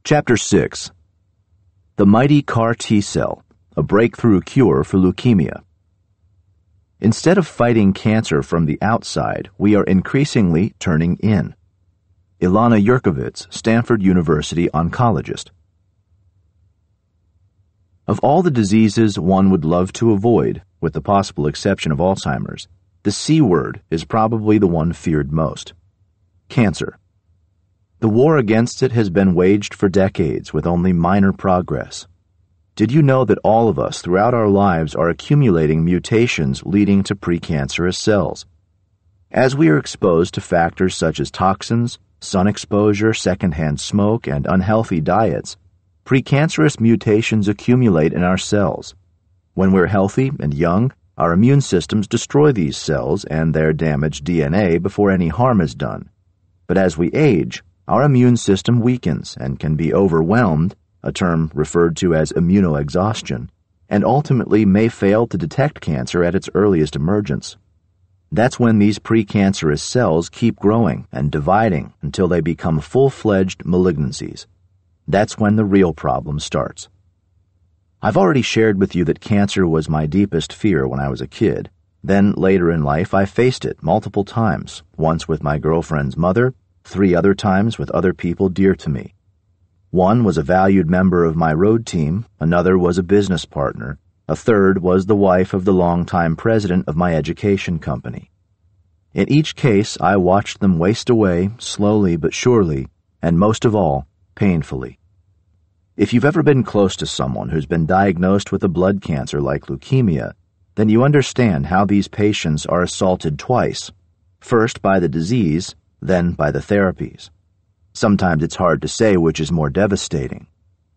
Chapter 6. The Mighty CAR T-Cell, a breakthrough cure for leukemia. Instead of fighting cancer from the outside, we are increasingly turning in. Ilana Yurkovitz, Stanford University oncologist. Of all the diseases one would love to avoid, with the possible exception of Alzheimer's, the C word is probably the one feared most. Cancer. The war against it has been waged for decades with only minor progress. Did you know that all of us throughout our lives are accumulating mutations leading to precancerous cells? As we are exposed to factors such as toxins, sun exposure, secondhand smoke, and unhealthy diets, precancerous mutations accumulate in our cells. When we're healthy and young, our immune systems destroy these cells and their damaged DNA before any harm is done. But as we age, our immune system weakens and can be overwhelmed, a term referred to as immunoexhaustion, and ultimately may fail to detect cancer at its earliest emergence. That's when these precancerous cells keep growing and dividing until they become full-fledged malignancies. That's when the real problem starts. I've already shared with you that cancer was my deepest fear when I was a kid. Then, later in life, I faced it multiple times, once with my girlfriend's mother, 3 other times with other people dear to me. One was a valued member of my road team, another was a business partner, a third was the wife of the longtime president of my education company. In each case, I watched them waste away, slowly but surely, and most of all, painfully. If you've ever been close to someone who's been diagnosed with a blood cancer like leukemia, then you understand how these patients are assaulted twice, first by the disease, then by the therapies. Sometimes it's hard to say which is more devastating.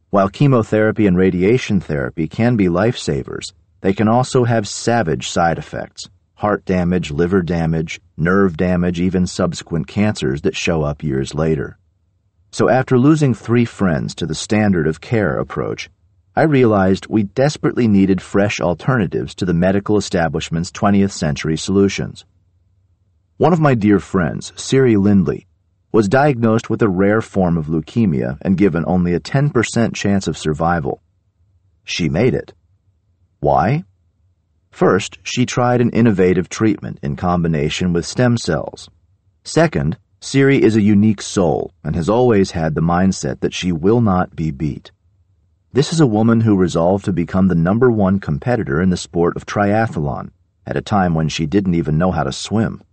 While chemotherapy and radiation therapy can be lifesavers, they can also have savage side effects: heart damage, liver damage, nerve damage, even subsequent cancers that show up years later. So after losing 3 friends to the standard of care approach, I realized we desperately needed fresh alternatives to the medical establishment's 20th century solutions. One of my dear friends, Siri Lindley, was diagnosed with a rare form of leukemia and given only a 10% chance of survival. She made it. Why? First, she tried an innovative treatment in combination with stem cells. Second, Siri is a unique soul and has always had the mindset that she will not be beat. This is a woman who resolved to become the #1 competitor in the sport of triathlon at a time when she didn't even know how to swim.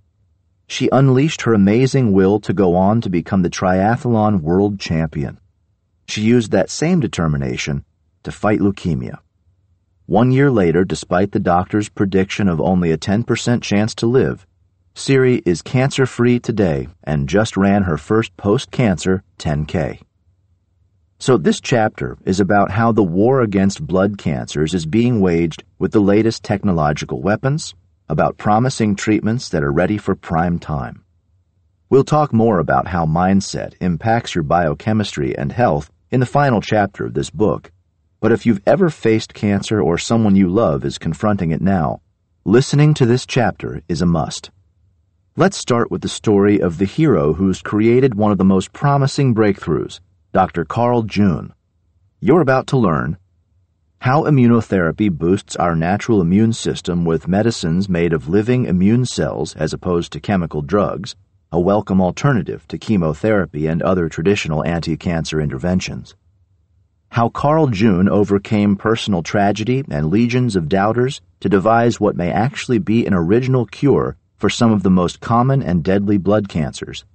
She unleashed her amazing will to go on to become the triathlon world champion. She used that same determination to fight leukemia. 1 year later, despite the doctor's prediction of only a 10% chance to live, Siri is cancer-free today and just ran her first post-cancer 10K. So this chapter is about how the war against blood cancers is being waged with the latest technological weapons, about promising treatments that are ready for prime time. We'll talk more about how mindset impacts your biochemistry and health in the final chapter of this book. But if you've ever faced cancer or someone you love is confronting it now, listening to this chapter is a must. Let's start with the story of the hero who's created one of the most promising breakthroughs, Dr. Carl June. You're about to learn how immunotherapy boosts our natural immune system with medicines made of living immune cells as opposed to chemical drugs, a welcome alternative to chemotherapy and other traditional anti-cancer interventions. How Carl June overcame personal tragedy and legions of doubters to devise what may actually be an original cure for some of the most common and deadly blood cancers.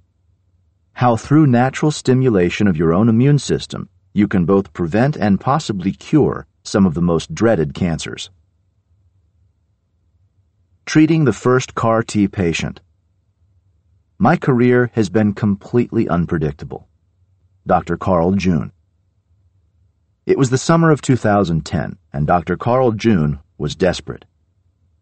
How through natural stimulation of your own immune system, you can both prevent and possibly cure some of the most dreaded cancers. Treating the first CAR T patient. My career has been completely unpredictable. Dr. Carl June. It was the summer of 2010, and Dr. Carl June was desperate.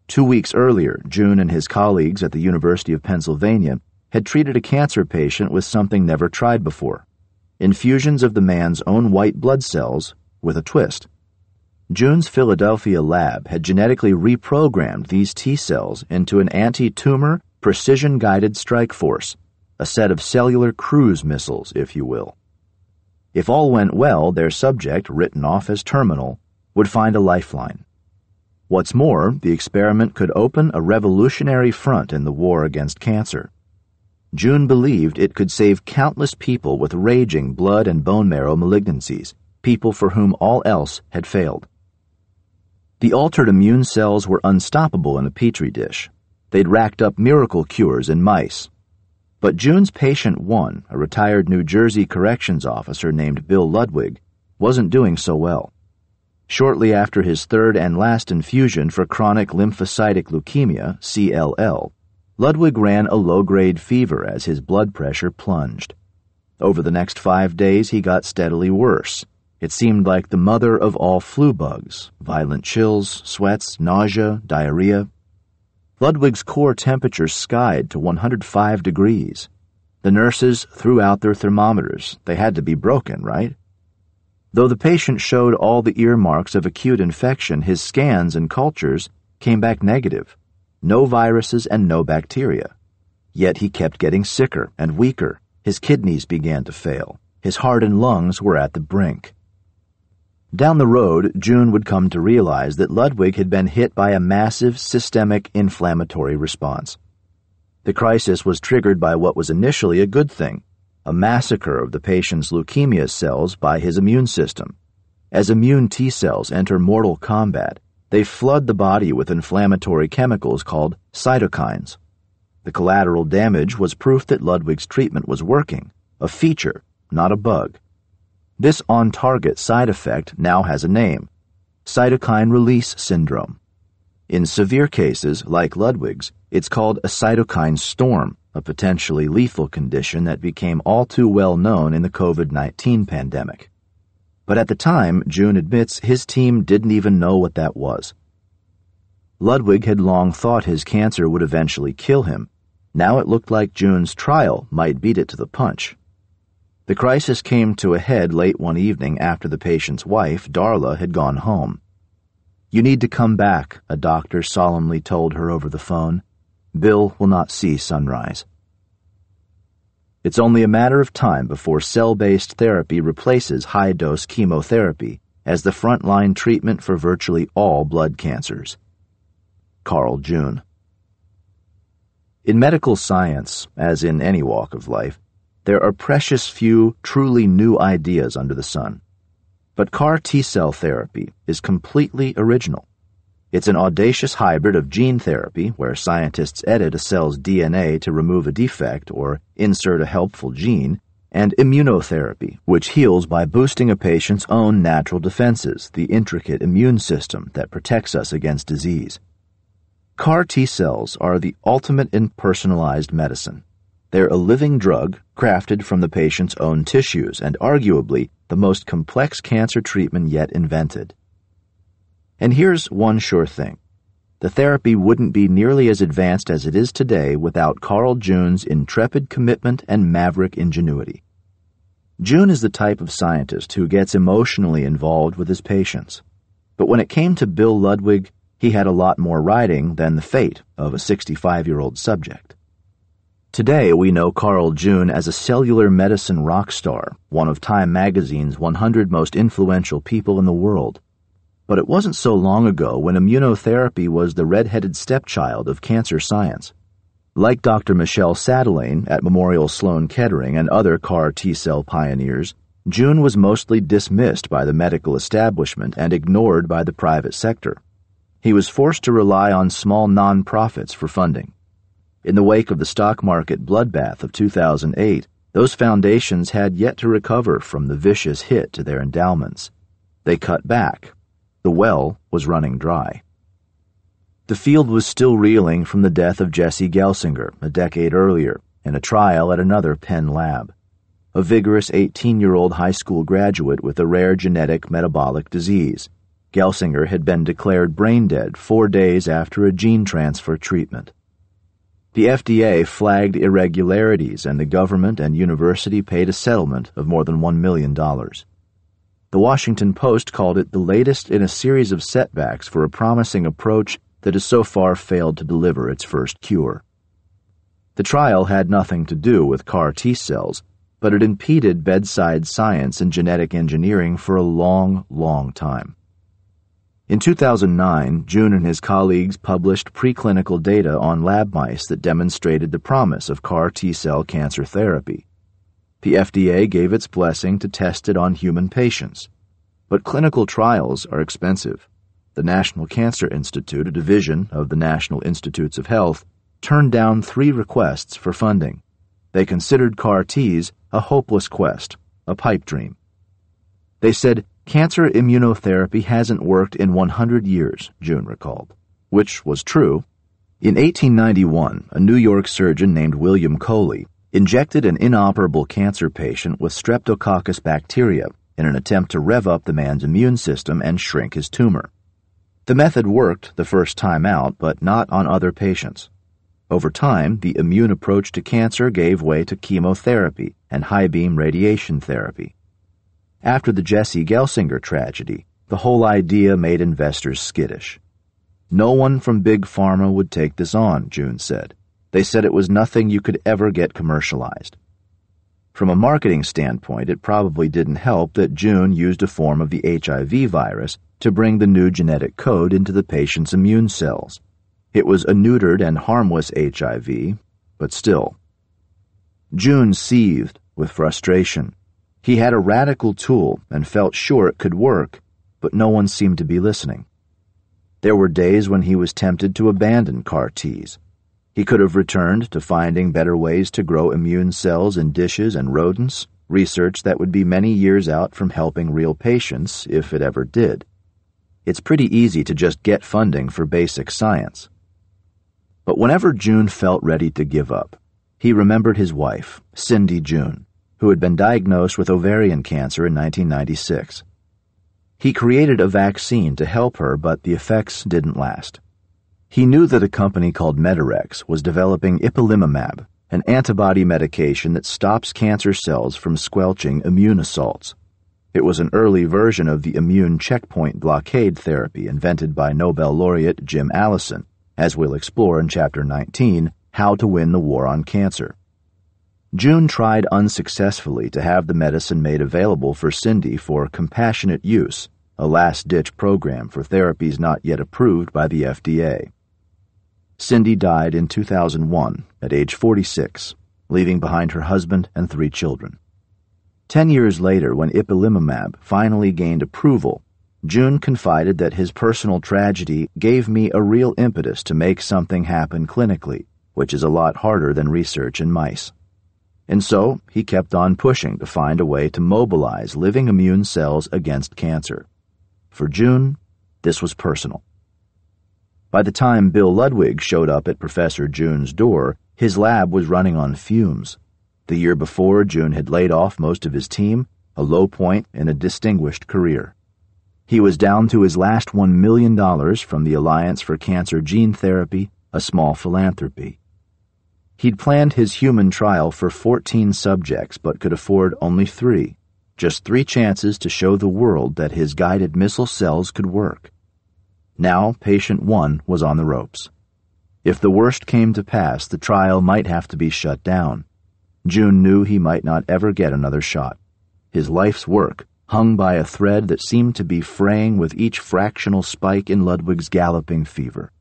2 weeks earlier, June and his colleagues at the University of Pennsylvania had treated a cancer patient with something never tried before: infusions of the man's own white blood cells with a twist. June's Philadelphia lab had genetically reprogrammed these T cells into an anti-tumor, precision-guided strike force, a set of cellular cruise missiles, if you will. If all went well, their subject, written off as terminal, would find a lifeline. What's more, the experiment could open a revolutionary front in the war against cancer. June believed it could save countless people with raging blood and bone marrow malignancies, people for whom all else had failed. The altered immune cells were unstoppable in a petri dish. They'd racked up miracle cures in mice. But June's patient one, a retired New Jersey corrections officer named Bill Ludwig, wasn't doing so well. Shortly after his third and last infusion for chronic lymphocytic leukemia, CLL, Ludwig ran a low-grade fever as his blood pressure plunged. Over the next 5 days, he got steadily worse. It seemed like the mother of all flu bugs: violent chills, sweats, nausea, diarrhea. Ludwig's core temperature skied to 105 degrees. The nurses threw out their thermometers. They had to be broken, right? Though the patient showed all the earmarks of acute infection, his scans and cultures came back negative. No viruses and no bacteria. Yet he kept getting sicker and weaker. His kidneys began to fail. His heart and lungs were at the brink. Down the road, June would come to realize that Ludwig had been hit by a massive systemic inflammatory response. The crisis was triggered by what was initially a good thing: a massacre of the patient's leukemia cells by his immune system. As immune T cells enter mortal combat, they flood the body with inflammatory chemicals called cytokines. The collateral damage was proof that Ludwig's treatment was working, a feature, not a bug. This on-target side effect now has a name: cytokine release syndrome. In severe cases, like Ludwig's, it's called a cytokine storm, a potentially lethal condition that became all too well known in the COVID-19 pandemic. But at the time, June admits his team didn't even know what that was. Ludwig had long thought his cancer would eventually kill him. Now it looked like June's trial might beat it to the punch. The crisis came to a head late one evening after the patient's wife, Darla, had gone home. "You need to come back," a doctor solemnly told her over the phone. "Bill will not see sunrise." It's only a matter of time before cell-based therapy replaces high-dose chemotherapy as the front-line treatment for virtually all blood cancers. Carl June. In medical science, as in any walk of life, there are precious few truly new ideas under the sun. But CAR T-cell therapy is completely original. It's an audacious hybrid of gene therapy, where scientists edit a cell's DNA to remove a defect or insert a helpful gene, and immunotherapy, which heals by boosting a patient's own natural defenses, the intricate immune system that protects us against disease. CAR T-cells are the ultimate in personalized medicine. They're a living drug crafted from the patient's own tissues and arguably the most complex cancer treatment yet invented. And here's one sure thing: the therapy wouldn't be nearly as advanced as it is today without Carl June's intrepid commitment and maverick ingenuity. June is the type of scientist who gets emotionally involved with his patients. But when it came to Bill Ludwig, he had a lot more riding than the fate of a 65-year-old subject. Today we know Carl June as a cellular medicine rock star, one of Time magazine's 100 most influential people in the world. But it wasn't so long ago when immunotherapy was the red-headed stepchild of cancer science. Like Dr. Michelle Sadelain at Memorial Sloan Kettering and other CAR T-cell pioneers, June was mostly dismissed by the medical establishment and ignored by the private sector. He was forced to rely on small non-profits for funding. In the wake of the stock market bloodbath of 2008, those foundations had yet to recover from the vicious hit to their endowments. They cut back. The well was running dry. The field was still reeling from the death of Jesse Gelsinger a decade earlier in a trial at another Penn lab. A vigorous 18-year-old high school graduate with a rare genetic metabolic disease. Gelsinger had been declared brain dead 4 days after a gene transfer treatment. The FDA flagged irregularities, and the government and university paid a settlement of more than $1 million. The Washington Post called it the latest in a series of setbacks for a promising approach that has so far failed to deliver its first cure. The trial had nothing to do with CAR T-cells. but it impeded bedside science and genetic engineering for a long, long time. In 2009, June and his colleagues published preclinical data on lab mice that demonstrated the promise of CAR T-cell cancer therapy. The FDA gave its blessing to test it on human patients, but clinical trials are expensive. The National Cancer Institute, a division of the National Institutes of Health, turned down 3 requests for funding. They considered CAR Ts a hopeless quest, a pipe dream. They said, "Cancer immunotherapy hasn't worked in 100 years, June recalled, which was true. In 1891, a New York surgeon named William Coley injected an inoperable cancer patient with Streptococcus bacteria in an attempt to rev up the man's immune system and shrink his tumor. The method worked the first time out, but not on other patients. Over time, the immune approach to cancer gave way to chemotherapy and high-beam radiation therapy. After the Jesse Gelsinger tragedy, the whole idea made investors skittish. No one from Big Pharma would take this on, June said. They said it was nothing you could ever get commercialized. From a marketing standpoint, it probably didn't help that June used a form of the HIV virus to bring the new genetic code into the patient's immune cells. It was a neutered and harmless HIV, but still. June seethed with frustration. He had a radical tool and felt sure it could work, but no one seemed to be listening. There were days when he was tempted to abandon CAR Ts. He could have returned to finding better ways to grow immune cells in dishes and rodents, research that would be many years out from helping real patients, if it ever did. It's pretty easy to just get funding for basic science. But whenever June felt ready to give up, he remembered his wife, Cindy June, who had been diagnosed with ovarian cancer in 1996. He created a vaccine to help her, but the effects didn't last. He knew that a company called Medarex was developing ipilimumab, an antibody medication that stops cancer cells from squelching immune assaults. It was an early version of the immune checkpoint blockade therapy invented by Nobel laureate Jim Allison, as we'll explore in Chapter 19, How to Win the War on Cancer. June tried unsuccessfully to have the medicine made available for Cindy for compassionate use, a last-ditch program for therapies not yet approved by the FDA. Cindy died in 2001 at age 46, leaving behind her husband and 3 children. 10 years later, when ipilimumab finally gained approval, June confided that his personal tragedy gave me a real impetus to make something happen clinically, which is a lot harder than research in mice. And so, he kept on pushing to find a way to mobilize living immune cells against cancer. For June, this was personal. By the time Bill Ludwig showed up at Professor June's door, his lab was running on fumes. The year before, June had laid off most of his team, a low point in a distinguished career. He was down to his last $1 million from the Alliance for Cancer Gene Therapy, a small philanthropy. He'd planned his human trial for 14 subjects but could afford only 3, just 3 chances to show the world that his guided missile cells could work. Now patient 1 was on the ropes. If the worst came to pass, the trial might have to be shut down. June knew he might not ever get another shot. His life's work hung by a thread that seemed to be fraying with each fractional spike in Ludwig's galloping fever.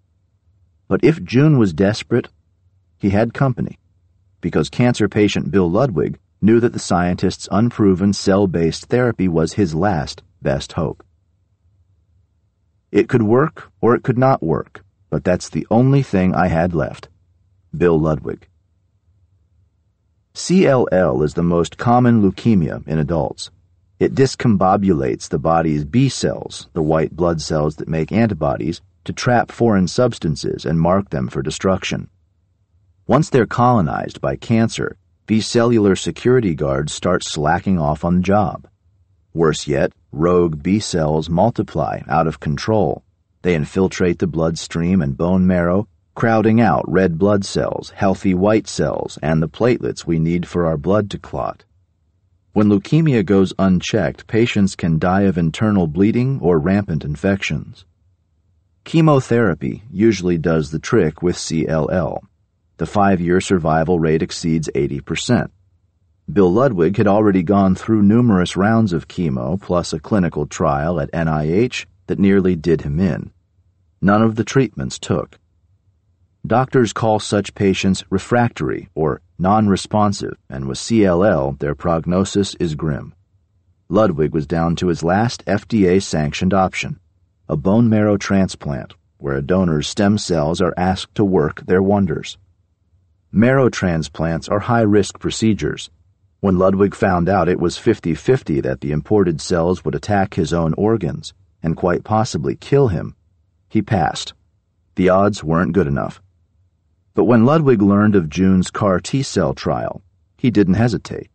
But if June was desperate, he had company, because cancer patient Bill Ludwig knew that the scientist's unproven cell-based therapy was his last best hope. It could work or it could not work, but that's the only thing I had left. Bill Ludwig. CLL is the most common leukemia in adults. It discombobulates the body's B cells, the white blood cells that make antibodies, to trap foreign substances and mark them for destruction. Once they're colonized by cancer, these cellular security guards start slacking off on the job. Worse yet, rogue B cells multiply out of control. They infiltrate the bloodstream and bone marrow, crowding out red blood cells, healthy white cells, and the platelets we need for our blood to clot. When leukemia goes unchecked, patients can die of internal bleeding or rampant infections. Chemotherapy usually does the trick with CLL. The 5-year survival rate exceeds 80%. Bill Ludwig had already gone through numerous rounds of chemo plus a clinical trial at NIH that nearly did him in. None of the treatments took. Doctors call such patients refractory or non-responsive, and with CLL, their prognosis is grim. Ludwig was down to his last FDA-sanctioned option, a bone marrow transplant, where a donor's stem cells are asked to work their wonders. Marrow transplants are high-risk procedures. When Ludwig found out it was 50-50 that the imported cells would attack his own organs and quite possibly kill him, he passed. The odds weren't good enough. But when Ludwig learned of June's CAR T-cell trial, he didn't hesitate.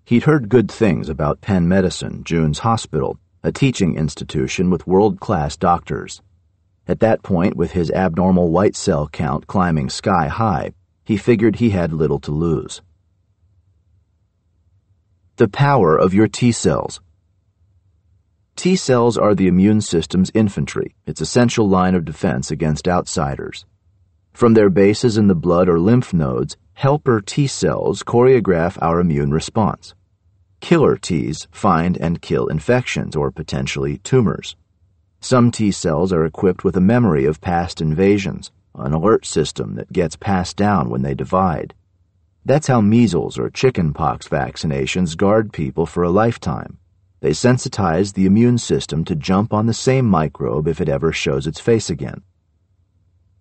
He'd heard good things about Penn Medicine, June's hospital, a teaching institution with world-class doctors. At that point, with his abnormal white cell count climbing sky high, he figured he had little to lose. The power of your T-cells. T-cells are the immune system's infantry, its essential line of defense against outsiders. From their bases in the blood or lymph nodes, helper T-cells choreograph our immune response. Killer Ts find and kill infections or potentially tumors. Some T-cells are equipped with a memory of past invasions, an alert system that gets passed down when they divide. That's how measles or chickenpox vaccinations guard people for a lifetime. They sensitize the immune system to jump on the same microbe if it ever shows its face again.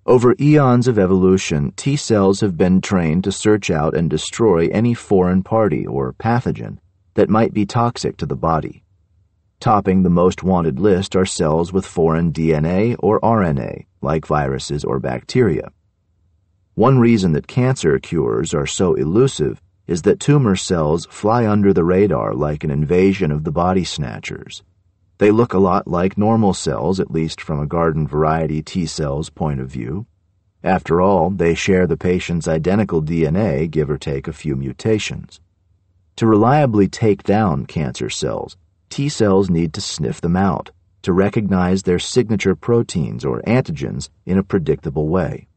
Over eons of evolution, T-cells have been trained to search out and destroy any foreign party or pathogen that might be toxic to the body. Topping the most wanted list are cells with foreign DNA or RNA, like viruses or bacteria. One reason that cancer cures are so elusive is that tumor cells fly under the radar like an invasion of the body snatchers. They look a lot like normal cells, at least from a garden variety T-cell's point of view. After all, they share the patient's identical DNA, give or take a few mutations. To reliably take down cancer cells, T-cells need to sniff them out, to recognize their signature proteins or antigens in a predictable way.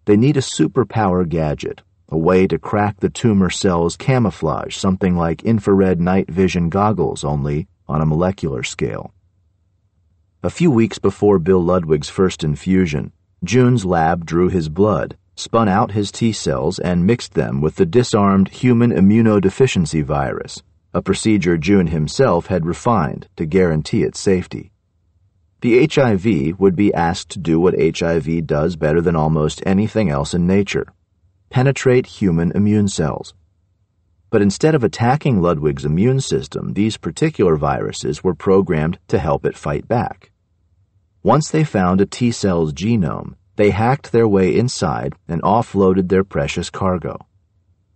They need a superpower gadget, a way to crack the tumor cell's camouflage, something like infrared night vision goggles, only on a molecular scale. A few weeks before Bill Ludwig's first infusion, June's lab drew his blood, spun out his T-cells, and mixed them with the disarmed human immunodeficiency virus, a procedure June himself had refined to guarantee its safety. The HIV would be asked to do what HIV does better than almost anything else in nature: penetrate human immune cells. But instead of attacking Ludwig's immune system, these particular viruses were programmed to help it fight back. Once they found a T-cell's genome, they hacked their way inside and offloaded their precious cargo.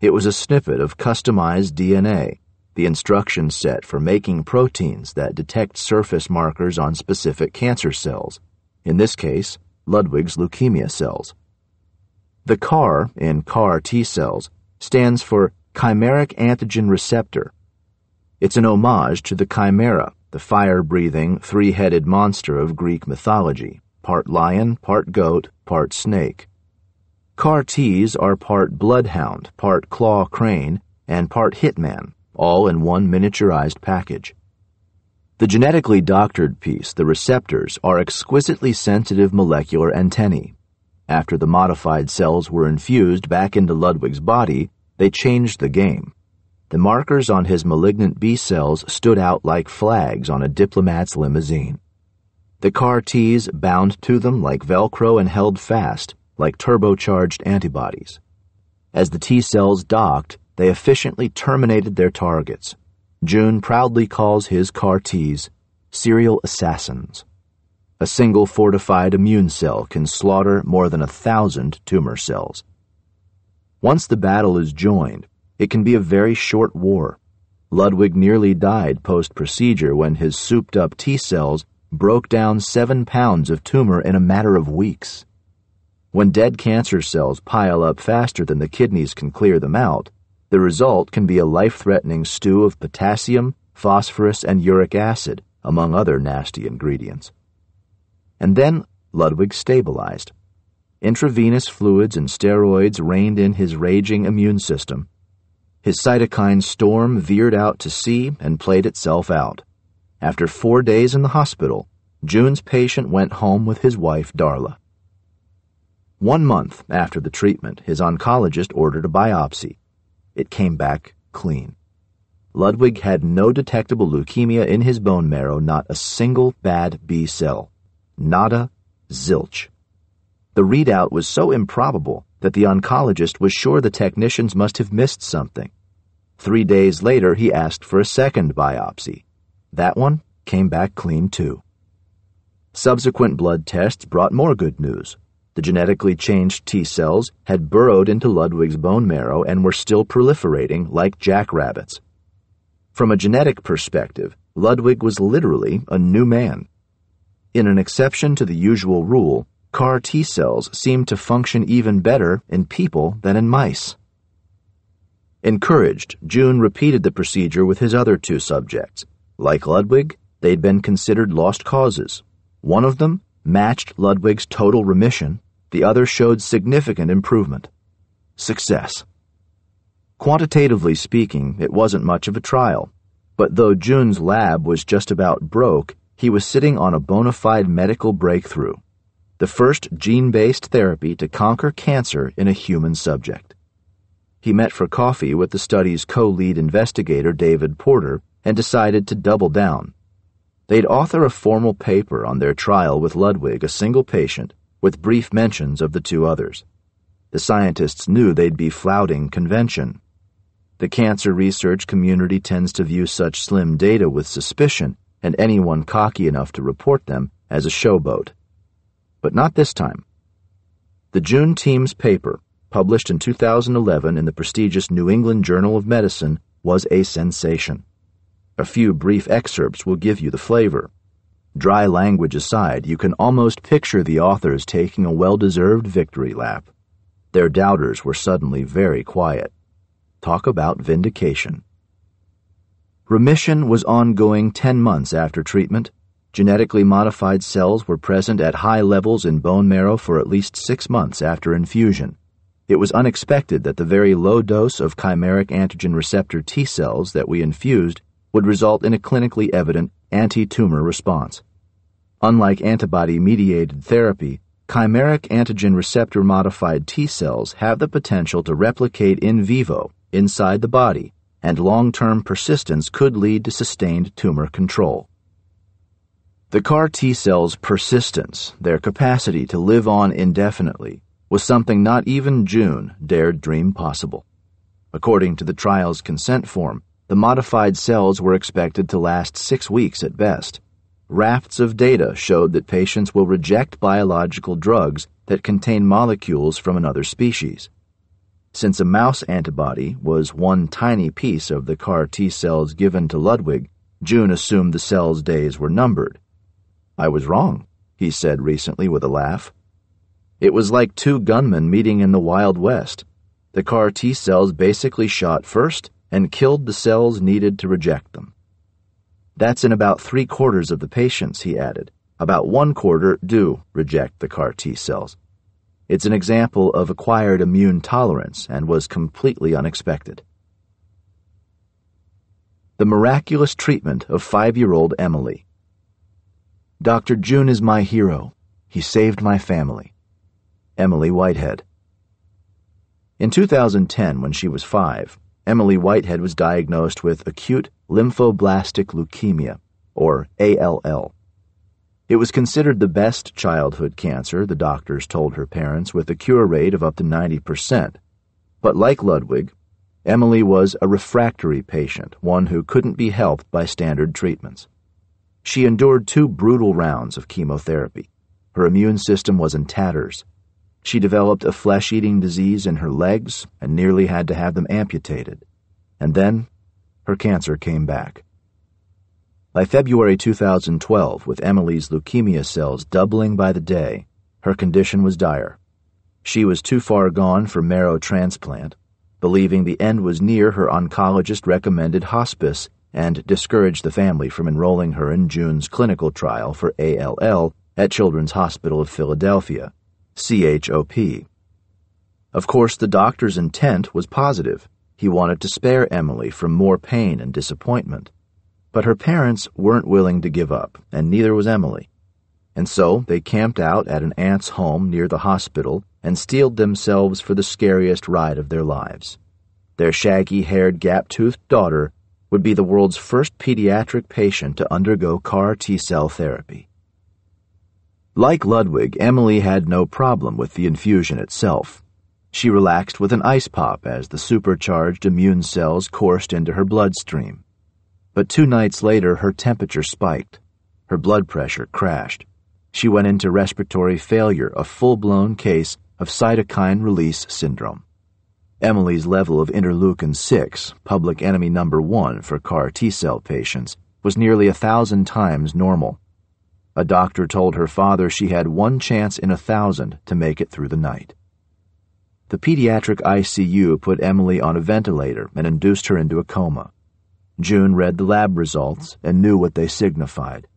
It was a snippet of customized DNA, the instruction set for making proteins that detect surface markers on specific cancer cells, in this case, Ludwig's leukemia cells. The CAR in CAR T-cells stands for Chimeric Antigen Receptor. It's an homage to the chimera, the fire-breathing, three-headed monster of Greek mythology, part lion, part goat, part snake. CAR Ts are part bloodhound, part claw crane, and part hitman, all in one miniaturized package. The genetically doctored piece, the receptors, are exquisitely sensitive molecular antennae. After the modified cells were infused back into Ludwig's body, they changed the game. The markers on his malignant B cells stood out like flags on a diplomat's limousine. The CAR Ts bound to them like Velcro and held fast, like turbocharged antibodies. As the T cells docked, they efficiently terminated their targets. June proudly calls his CAR Ts serial assassins. A single fortified immune cell can slaughter more than 1,000 tumor cells. Once the battle is joined, it can be a very short war. Ludwig nearly died post-procedure when his souped-up T-cells broke down 7 pounds of tumor in a matter of weeks. When dead cancer cells pile up faster than the kidneys can clear them out, the result can be a life-threatening stew of potassium, phosphorus, and uric acid, among other nasty ingredients. And then Ludwig stabilized. Intravenous fluids and steroids reined in his raging immune system. His cytokine storm veered out to sea and played itself out. After 4 days in the hospital, June's patient went home with his wife, Darla. 1 month after the treatment, his oncologist ordered a biopsy. It came back clean. Ludwig had no detectable leukemia in his bone marrow, not a single bad B cell. Nada, zilch. The readout was so improbable that the oncologist was sure the technicians must have missed something. 3 days later, he asked for a second biopsy. That one came back clean too. Subsequent blood tests brought more good news. The genetically changed T cells had burrowed into Ludwig's bone marrow and were still proliferating like jackrabbits. From a genetic perspective, Ludwig was literally a new man. In an exception to the usual rule, CAR T cells seemed to function even better in people than in mice. Encouraged, June repeated the procedure with his other 2 subjects. Like Ludwig, they'd been considered lost causes. One of them matched Ludwig's total remission, the other showed significant improvement. Success. Quantitatively speaking, it wasn't much of a trial, but though June's lab was just about broke, he was sitting on a bona fide medical breakthrough. The first gene-based therapy to conquer cancer in a human subject. He met for coffee with the study's co-lead investigator, David Porter, and decided to double down. They'd author a formal paper on their trial with Ludwig, a single patient, with brief mentions of the 2 others. The scientists knew they'd be flouting convention. The cancer research community tends to view such slim data with suspicion, and anyone cocky enough to report them as a showboat. But not this time. The June team's paper, published in 2011 in the prestigious New England Journal of Medicine, was a sensation. A few brief excerpts will give you the flavor. Dry language aside, you can almost picture the authors taking a well-deserved victory lap. Their doubters were suddenly very quiet. Talk about vindication. Remission was ongoing 10 months after treatment. Genetically modified cells were present at high levels in bone marrow for at least 6 months after infusion. It was unexpected that the very low dose of chimeric antigen receptor T cells that we infused would result in a clinically evident anti-tumor response. Unlike antibody-mediated therapy, chimeric antigen receptor modified T cells have the potential to replicate in vivo inside the body, and long-term persistence could lead to sustained tumor control. The CAR T cells' persistence, their capacity to live on indefinitely, was something not even June dared dream possible. According to the trial's consent form, the modified cells were expected to last 6 weeks at best. Rafts of data showed that patients will reject biological drugs that contain molecules from another species. Since a mouse antibody was one tiny piece of the CAR T cells given to Ludwig, June assumed the cells' days were numbered. "I was wrong," he said recently with a laugh. It was like 2 gunmen meeting in the Wild West. The CAR T cells basically shot first and killed the cells needed to reject them. "That's in about 3/4 of the patients," he added. "About 1/4 do reject the CAR T cells. It's an example of acquired immune tolerance and was completely unexpected." The miraculous treatment of 5-year-old Emily. "Dr. June is my hero. He saved my family." Emily Whitehead. In 2010, when she was 5, Emily Whitehead was diagnosed with acute lymphoblastic leukemia, or ALL. It was considered the best childhood cancer, the doctors told her parents, with a cure rate of up to 90%. But like Ludwig, Emily was a refractory patient, one who couldn't be helped by standard treatments. She endured 2 brutal rounds of chemotherapy. Her immune system was in tatters. She developed a flesh-eating disease in her legs and nearly had to have them amputated. And then, her cancer came back. By February 2012, with Emily's leukemia cells doubling by the day, her condition was dire. She was too far gone for marrow transplant. Believing the end was near, her oncologist recommended hospice and discouraged the family from enrolling her in June's clinical trial for ALL at Children's Hospital of Philadelphia, CHOP. Of course, the doctor's intent was positive. He wanted to spare Emily from more pain and disappointment. But her parents weren't willing to give up, and neither was Emily. And so they camped out at an aunt's home near the hospital and steeled themselves for the scariest ride of their lives. Their shaggy-haired, gap-toothed daughter would be the world's first pediatric patient to undergo CAR T-cell therapy. Like Ludwig, Emily had no problem with the infusion itself. She relaxed with an ice pop as the supercharged immune cells coursed into her bloodstream. But 2 nights later, her temperature spiked. Her blood pressure crashed. She went into respiratory failure, a full-blown case of cytokine release syndrome. Emily's level of interleukin-6, public enemy number 1 for CAR T-cell patients, was nearly 1,000 times normal. A doctor told her father she had 1 chance in 1,000 to make it through the night. The pediatric ICU put Emily on a ventilator and induced her into a coma. June read the lab results and knew what they signified.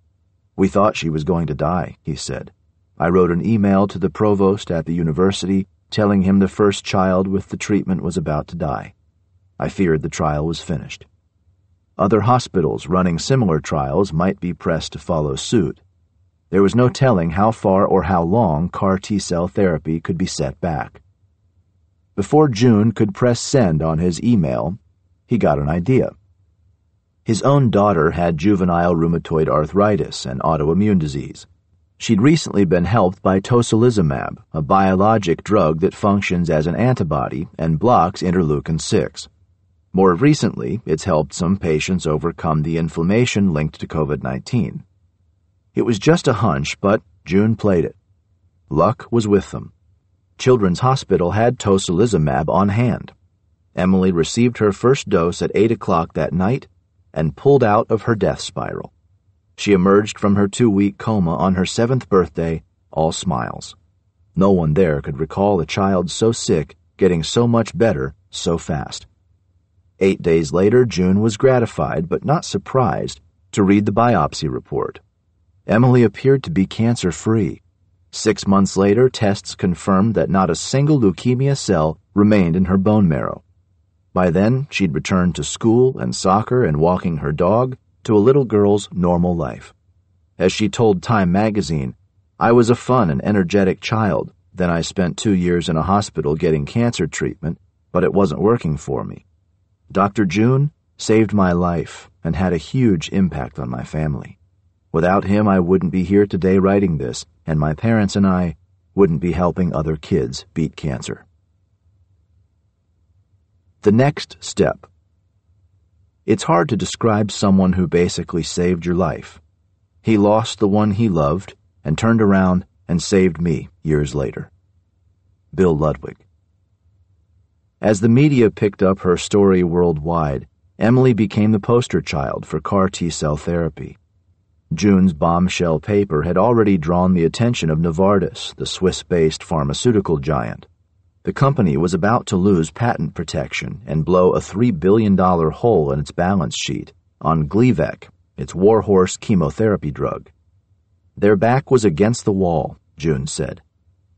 "We thought she was going to die," he said. "I wrote an email to the provost at the university telling him the first child with the treatment was about to die. I feared the trial was finished." Other hospitals running similar trials might be pressed to follow suit. There was no telling how far or how long CAR T-cell therapy could be set back. Before June could press send on his email, he got an idea. His own daughter had juvenile rheumatoid arthritis and autoimmune disease. She'd recently been helped by tocilizumab, a biologic drug that functions as an antibody and blocks interleukin-6. More recently, it's helped some patients overcome the inflammation linked to COVID-19. It was just a hunch, but June played it. Luck was with them. Children's Hospital had tocilizumab on hand. Emily received her first dose at 8 o'clock that night and pulled out of her death spiral. She emerged from her 2-week coma on her 7th birthday, all smiles. No one there could recall a child so sick getting so much better so fast. 8 days later, June was gratified, but not surprised, to read the biopsy report. Emily appeared to be cancer-free. 6 months later, tests confirmed that not a single leukemia cell remained in her bone marrow. By then, she'd returned to school and soccer and walking her dog to a little girl's normal life. As she told Time magazine, "I was a fun and energetic child. Then I spent 2 years in a hospital getting cancer treatment, but it wasn't working for me. Dr. June saved my life and had a huge impact on my family. Without him, I wouldn't be here today writing this, and my parents and I wouldn't be helping other kids beat cancer." The next step. It's hard to describe someone who basically saved your life. He lost the one he loved and turned around and saved me years later. Bill Ludwig. As the media picked up her story worldwide, Emily became the poster child for CAR T-cell therapy. June's bombshell paper had already drawn the attention of Novartis, the Swiss-based pharmaceutical giant. The company was about to lose patent protection and blow a $3 billion hole in its balance sheet on Gleevec, its warhorse chemotherapy drug. Their back was against the wall, June said.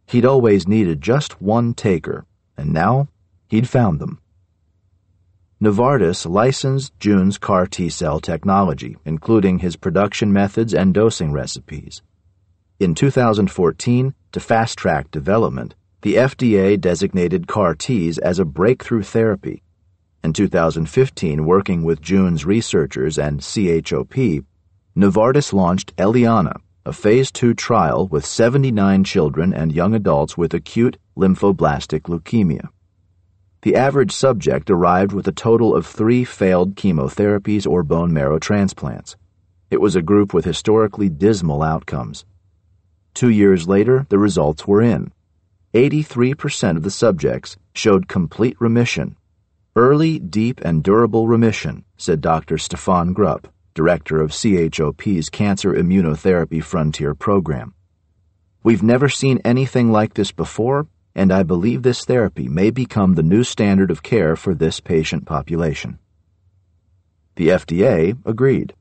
He'd always needed just one taker, and now he'd found them. Novartis licensed June's CAR T-cell technology, including his production methods and dosing recipes. In 2014, to fast-track development, the FDA designated CAR Ts as a breakthrough therapy. In 2015, working with June's researchers and CHOP, Novartis launched Eliana, a Phase 2 trial with 79 children and young adults with acute lymphoblastic leukemia. The average subject arrived with a total of 3 failed chemotherapies or bone marrow transplants. It was a group with historically dismal outcomes. 2 years later, the results were in. 83% of the subjects showed complete remission. Early, deep, and durable remission, said Dr. Stefan Grupp, director of CHOP's Cancer Immunotherapy Frontier program. "We've never seen anything like this before, and I believe this therapy may become the new standard of care for this patient population." The FDA agreed.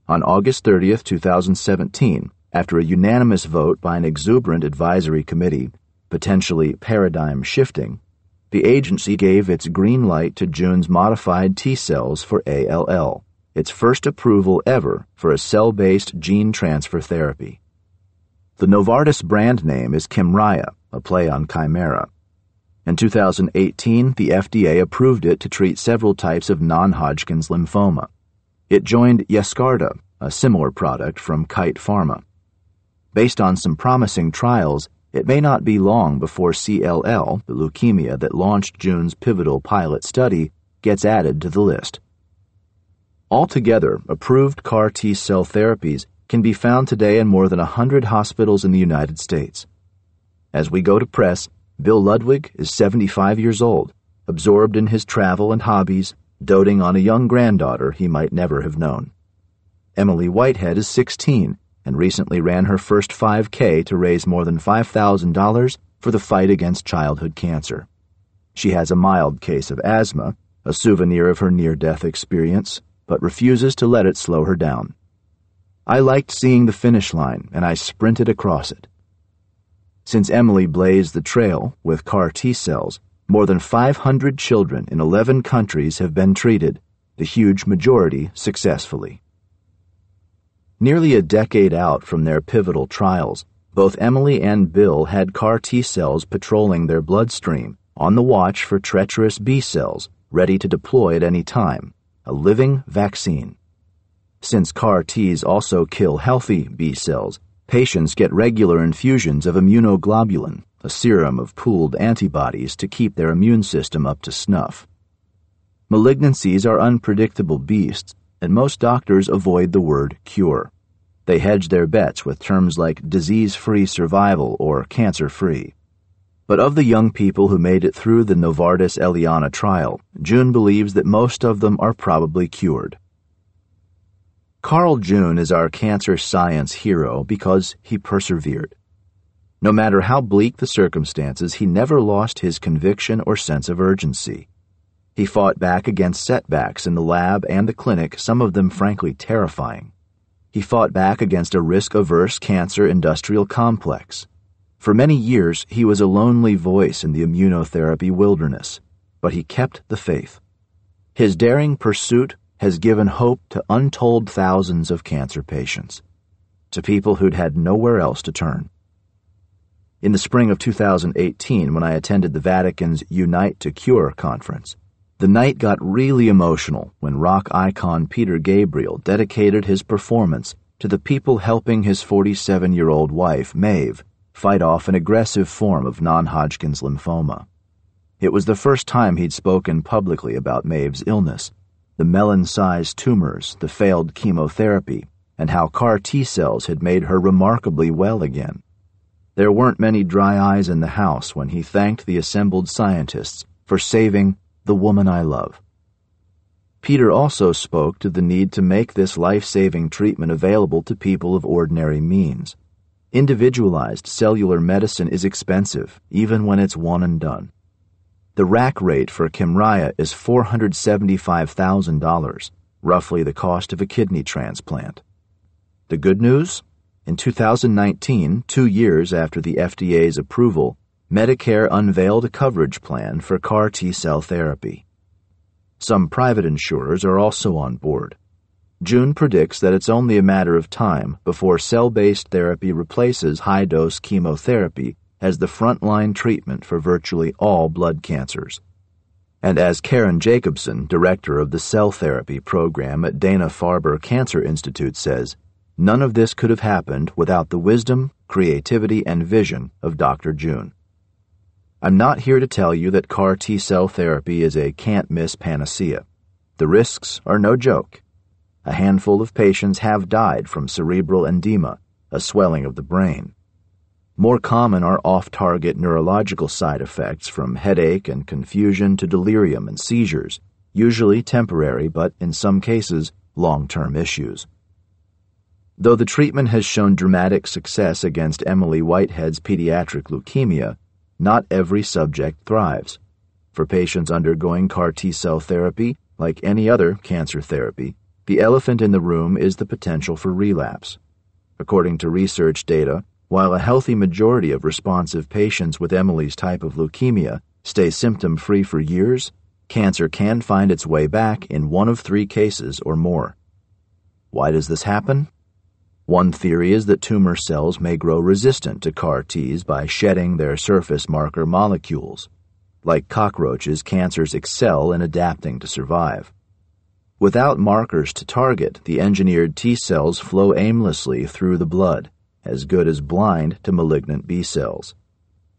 On August 30, 2017, after a unanimous vote by an exuberant advisory committee, potentially paradigm-shifting, the agency gave its green light to June's modified T cells for ALL, its first approval ever for a cell-based gene transfer therapy. The Novartis brand name is Kymriah, a play on chimera. In 2018, the FDA approved it to treat several types of non-Hodgkin's lymphoma. It joined Yescarta, a similar product from Kite Pharma. Based on some promising trials, it may not be long before CLL, the leukemia that launched June's pivotal pilot study, gets added to the list. Altogether, approved CAR T-cell therapies can be found today in more than 100 hospitals in the United States. As we go to press, Bill Ludwig is 75 years old, absorbed in his travel and hobbies, doting on a young granddaughter he might never have known. Emily Whitehead is 16 and recently ran her first 5K to raise more than $5,000 for the fight against childhood cancer. She has a mild case of asthma, a souvenir of her near-death experience, but refuses to let it slow her down. I liked seeing the finish line, and I sprinted across it. Since Emily blazed the trail with CAR T-cells, more than 500 children in 11 countries have been treated, the huge majority successfully. Nearly a decade out from their pivotal trials, both Emily and Bill had CAR T-cells patrolling their bloodstream, on the watch for treacherous B-cells, ready to deploy at any time, a living vaccine. Since CAR Ts also kill healthy B-cells, patients get regular infusions of immunoglobulin, a serum of pooled antibodies to keep their immune system up to snuff. Malignancies are unpredictable beasts, and most doctors avoid the word cure. They hedge their bets with terms like disease-free survival or cancer-free. But of the young people who made it through the Novartis Eliana trial, June believes that most of them are probably cured. Carl June is our cancer science hero because he persevered. No matter how bleak the circumstances, he never lost his conviction or sense of urgency. He fought back against setbacks in the lab and the clinic, some of them frankly terrifying. He fought back against a risk-averse cancer industrial complex. For many years, he was a lonely voice in the immunotherapy wilderness, but he kept the faith. His daring pursuit has given hope to untold thousands of cancer patients, to people who'd had nowhere else to turn. In the spring of 2018, when I attended the Vatican's Unite to Cure conference, the night got really emotional when rock icon Peter Gabriel dedicated his performance to the people helping his 47-year-old wife, Maeve, fight off an aggressive form of non-Hodgkin's lymphoma. It was the first time he'd spoken publicly about Maeve's illness, the melon-sized tumors, the failed chemotherapy, and how CAR T-cells had made her remarkably well again. There weren't many dry eyes in the house when he thanked the assembled scientists for saving the woman I love. Peter also spoke to the need to make this life-saving treatment available to people of ordinary means. Individualized cellular medicine is expensive, even when it's one and done. The rack rate for Kymriah is $475,000, roughly the cost of a kidney transplant. The good news? In 2019, 2 years after the FDA's approval, Medicare unveiled a coverage plan for CAR T-cell therapy. Some private insurers are also on board. June predicts that it's only a matter of time before cell-based therapy replaces high-dose chemotherapy as the frontline treatment for virtually all blood cancers. And as Karen Jacobson, director of the cell therapy program at Dana-Farber Cancer Institute, says, none of this could have happened without the wisdom, creativity, and vision of Dr. June. I'm not here to tell you that CAR T-cell therapy is a can't-miss panacea. The risks are no joke. A handful of patients have died from cerebral edema, a swelling of the brain. More common are off-target neurological side effects from headache and confusion to delirium and seizures, usually temporary but, in some cases, long-term issues. Though the treatment has shown dramatic success against Emily Whitehead's pediatric leukemia, not every subject thrives. For patients undergoing CAR T-cell therapy, like any other cancer therapy, the elephant in the room is the potential for relapse. According to research data, while a healthy majority of responsive patients with Emily's type of leukemia stay symptom-free for years, cancer can find its way back in 1 of 3 cases or more. Why does this happen? One theory is that tumor cells may grow resistant to CAR-Ts by shedding their surface marker molecules. Like cockroaches, cancers excel in adapting to survive. Without markers to target, the engineered T cells flow aimlessly through the blood, as good as blind to malignant B cells.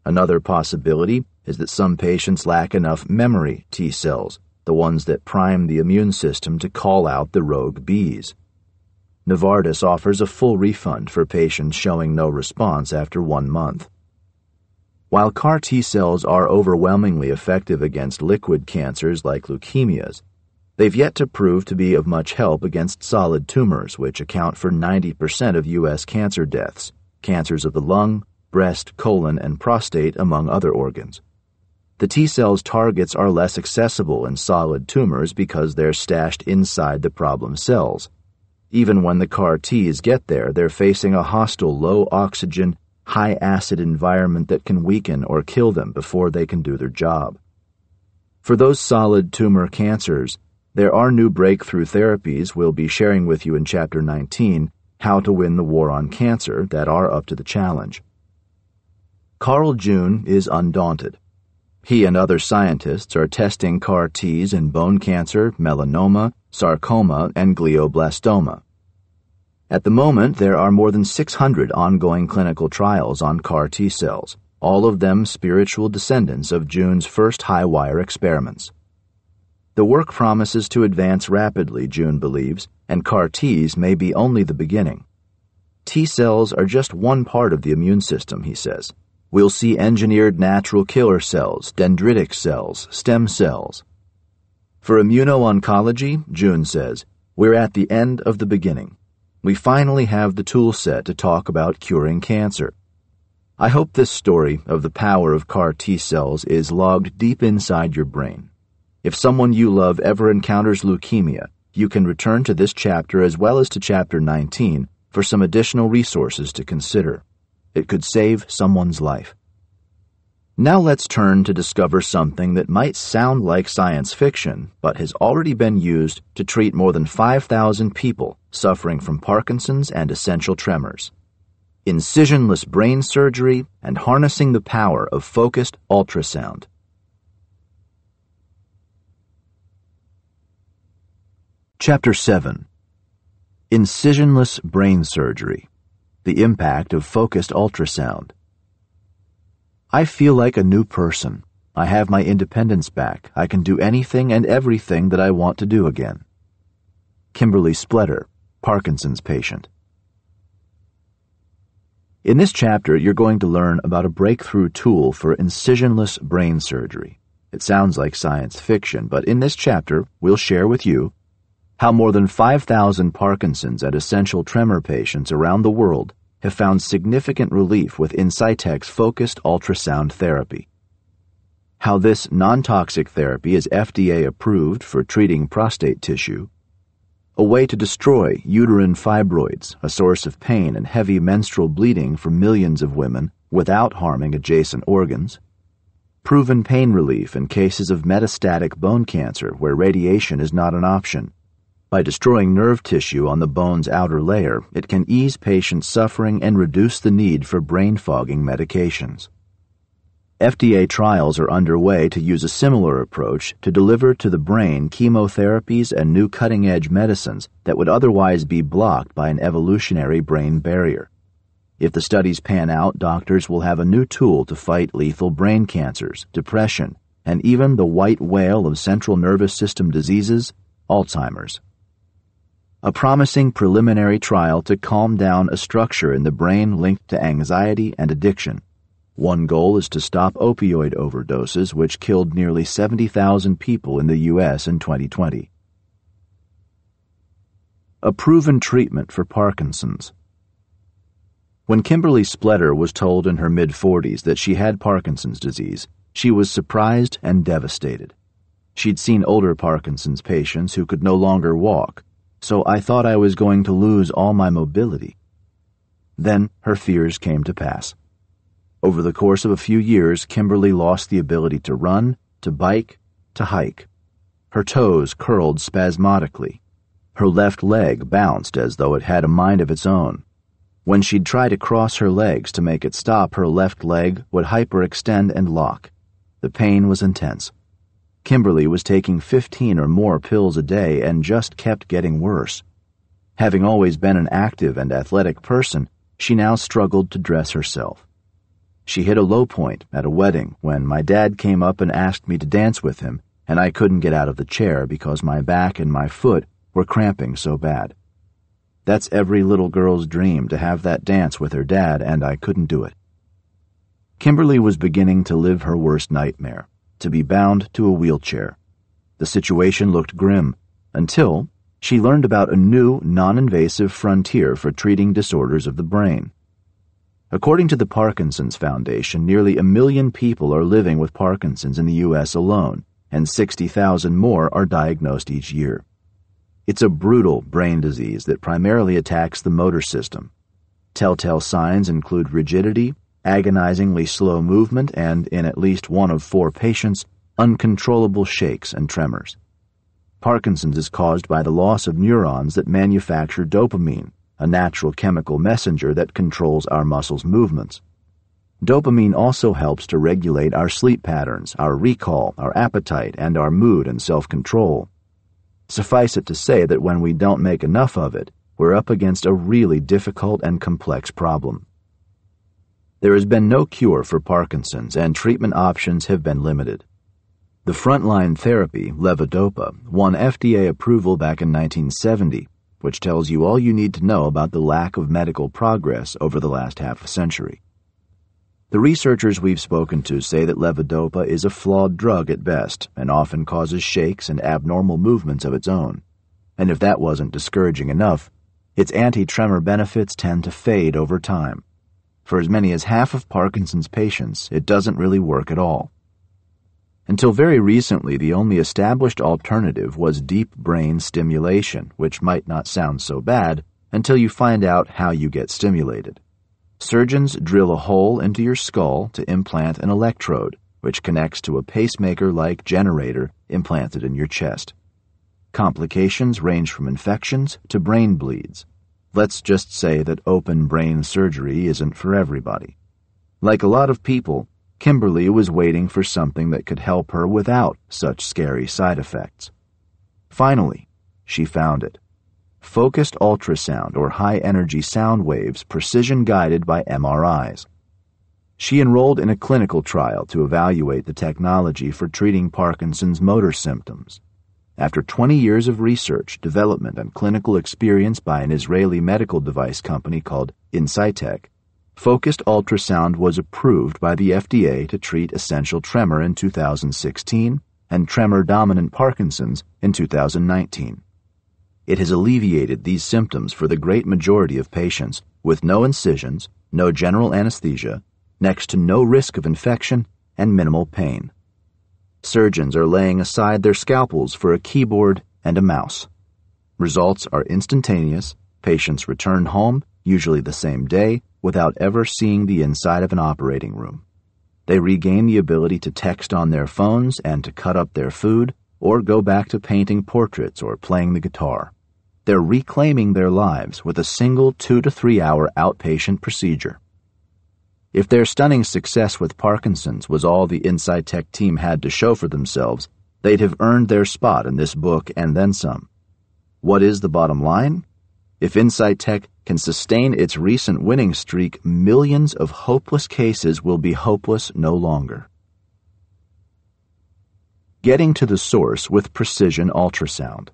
Another possibility is that some patients lack enough memory T cells, the ones that prime the immune system to call out the rogue Bs. Novartis offers a full refund for patients showing no response after 1 month. While CAR T cells are overwhelmingly effective against liquid cancers like leukemias, they've yet to prove to be of much help against solid tumors, which account for 90% of U.S. cancer deaths, cancers of the lung, breast, colon, and prostate, among other organs. The T cells' targets are less accessible in solid tumors because they're stashed inside the problem cells. Even when the CAR-Ts get there, they're facing a hostile low-oxygen, high-acid environment that can weaken or kill them before they can do their job. For those solid tumor cancers, there are new breakthrough therapies we'll be sharing with you in Chapter 19, How to Win the War on Cancer, that are up to the challenge. Carl June is undaunted. He and other scientists are testing CAR-Ts in bone cancer, melanoma, sarcoma, and glioblastoma. At the moment, there are more than 600 ongoing clinical trials on CAR-T cells, all of them spiritual descendants of June's first high-wire experiments. The work promises to advance rapidly, June believes, and CAR-Ts may be only the beginning. T cells are just one part of the immune system, he says. We'll see engineered natural killer cells, dendritic cells, stem cells. For immuno-oncology, June says, we're at the end of the beginning. We finally have the tool set to talk about curing cancer. I hope this story of the power of CAR T cells is logged deep inside your brain. If someone you love ever encounters leukemia, you can return to this chapter as well as to Chapter 19 for some additional resources to consider. It could save someone's life. Now let's turn to discover something that might sound like science fiction, but has already been used to treat more than 5,000 people suffering from Parkinson's and essential tremors. Incisionless brain surgery and harnessing the power of focused ultrasound. Chapter 7. Incisionless brain surgery. The impact of focused ultrasound. I feel like a new person. I have my independence back. I can do anything and everything that I want to do again. Kimberly Spletter, Parkinson's patient. In this chapter, you're going to learn about a breakthrough tool for incisionless brain surgery. It sounds like science fiction, but in this chapter, we'll share with you how more than 5,000 Parkinson's and essential tremor patients around the world have found significant relief with Incytek's focused ultrasound therapy. How this non-toxic therapy is FDA approved for treating prostate tissue, a way to destroy uterine fibroids, a source of pain and heavy menstrual bleeding for millions of women without harming adjacent organs, proven pain relief in cases of metastatic bone cancer where radiation is not an option. By destroying nerve tissue on the bone's outer layer, it can ease patients' suffering and reduce the need for brain-fogging medications. FDA trials are underway to use a similar approach to deliver to the brain chemotherapies and new cutting-edge medicines that would otherwise be blocked by an evolutionary brain barrier. If the studies pan out, doctors will have a new tool to fight lethal brain cancers, depression, and even the white whale of central nervous system diseases, Alzheimer's. A promising preliminary trial to calm down a structure in the brain linked to anxiety and addiction. One goal is to stop opioid overdoses, which killed nearly 70,000 people in the U.S. in 2020. A proven treatment for Parkinson's. When Kimberly Spletter was told in her mid-40s that she had Parkinson's disease, she was surprised and devastated. She'd seen older Parkinson's patients who could no longer walk, so I thought I was going to lose all my mobility. Then her fears came to pass. Over the course of a few years, Kimberly lost the ability to run, to bike, to hike. Her toes curled spasmodically. Her left leg bounced as though it had a mind of its own. When she'd try to cross her legs to make it stop, her left leg would hyperextend and lock. The pain was intense. Kimberly was taking 15 or more pills a day and just kept getting worse. Having always been an active and athletic person, she now struggled to dress herself. She hit a low point at a wedding when my dad came up and asked me to dance with him, and I couldn't get out of the chair because my back and my foot were cramping so bad. That's every little girl's dream, to have that dance with her dad, and I couldn't do it. Kimberly was beginning to live her worst nightmare, to be bound to a wheelchair. The situation looked grim, until she learned about a new, non-invasive frontier for treating disorders of the brain. According to the Parkinson's Foundation, nearly 1 million people are living with Parkinson's in the U.S. alone, and 60,000 more are diagnosed each year. It's a brutal brain disease that primarily attacks the motor system. Telltale signs include rigidity, agonizingly slow movement, and, in at least 1 of 4 patients, uncontrollable shakes and tremors. Parkinson's is caused by the loss of neurons that manufacture dopamine, a natural chemical messenger that controls our muscles' movements. Dopamine also helps to regulate our sleep patterns, our recall, our appetite, and our mood and self-control. Suffice it to say that when we don't make enough of it, we're up against a really difficult and complex problem. There has been no cure for Parkinson's, and treatment options have been limited. The frontline therapy, levodopa, won FDA approval back in 1970, which tells you all you need to know about the lack of medical progress over the last half a century. The researchers we've spoken to say that levodopa is a flawed drug at best and often causes shakes and abnormal movements of its own. And if that wasn't discouraging enough, its anti-tremor benefits tend to fade over time. For as many as half of Parkinson's patients, it doesn't really work at all. Until very recently, the only established alternative was deep brain stimulation, which might not sound so bad until you find out how you get stimulated. Surgeons drill a hole into your skull to implant an electrode, which connects to a pacemaker-like generator implanted in your chest. Complications range from infections to brain bleeds. Let's just say that open brain surgery isn't for everybody. Like a lot of people, Kimberly was waiting for something that could help her without such scary side effects. Finally, she found it. Focused ultrasound, or high-energy sound waves precision-guided by MRIs. She enrolled in a clinical trial to evaluate the technology for treating Parkinson's motor symptoms. After 20 years of research, development, and clinical experience by an Israeli medical device company called Insightec, focused ultrasound was approved by the FDA to treat essential tremor in 2016 and tremor-dominant Parkinson's in 2019. It has alleviated these symptoms for the great majority of patients with no incisions, no general anesthesia, next to no risk of infection, and minimal pain. Surgeons are laying aside their scalpels for a keyboard and a mouse. Results are instantaneous. Patients return home, usually the same day, without ever seeing the inside of an operating room. They regain the ability to text on their phones and to cut up their food, or go back to painting portraits or playing the guitar. They're reclaiming their lives with a single 2 to 3 hour outpatient procedure. If their stunning success with Parkinson's was all the Insightec team had to show for themselves, they'd have earned their spot in this book and then some. What is the bottom line? If Insightec can sustain its recent winning streak, millions of hopeless cases will be hopeless no longer. Getting to the source with precision ultrasound.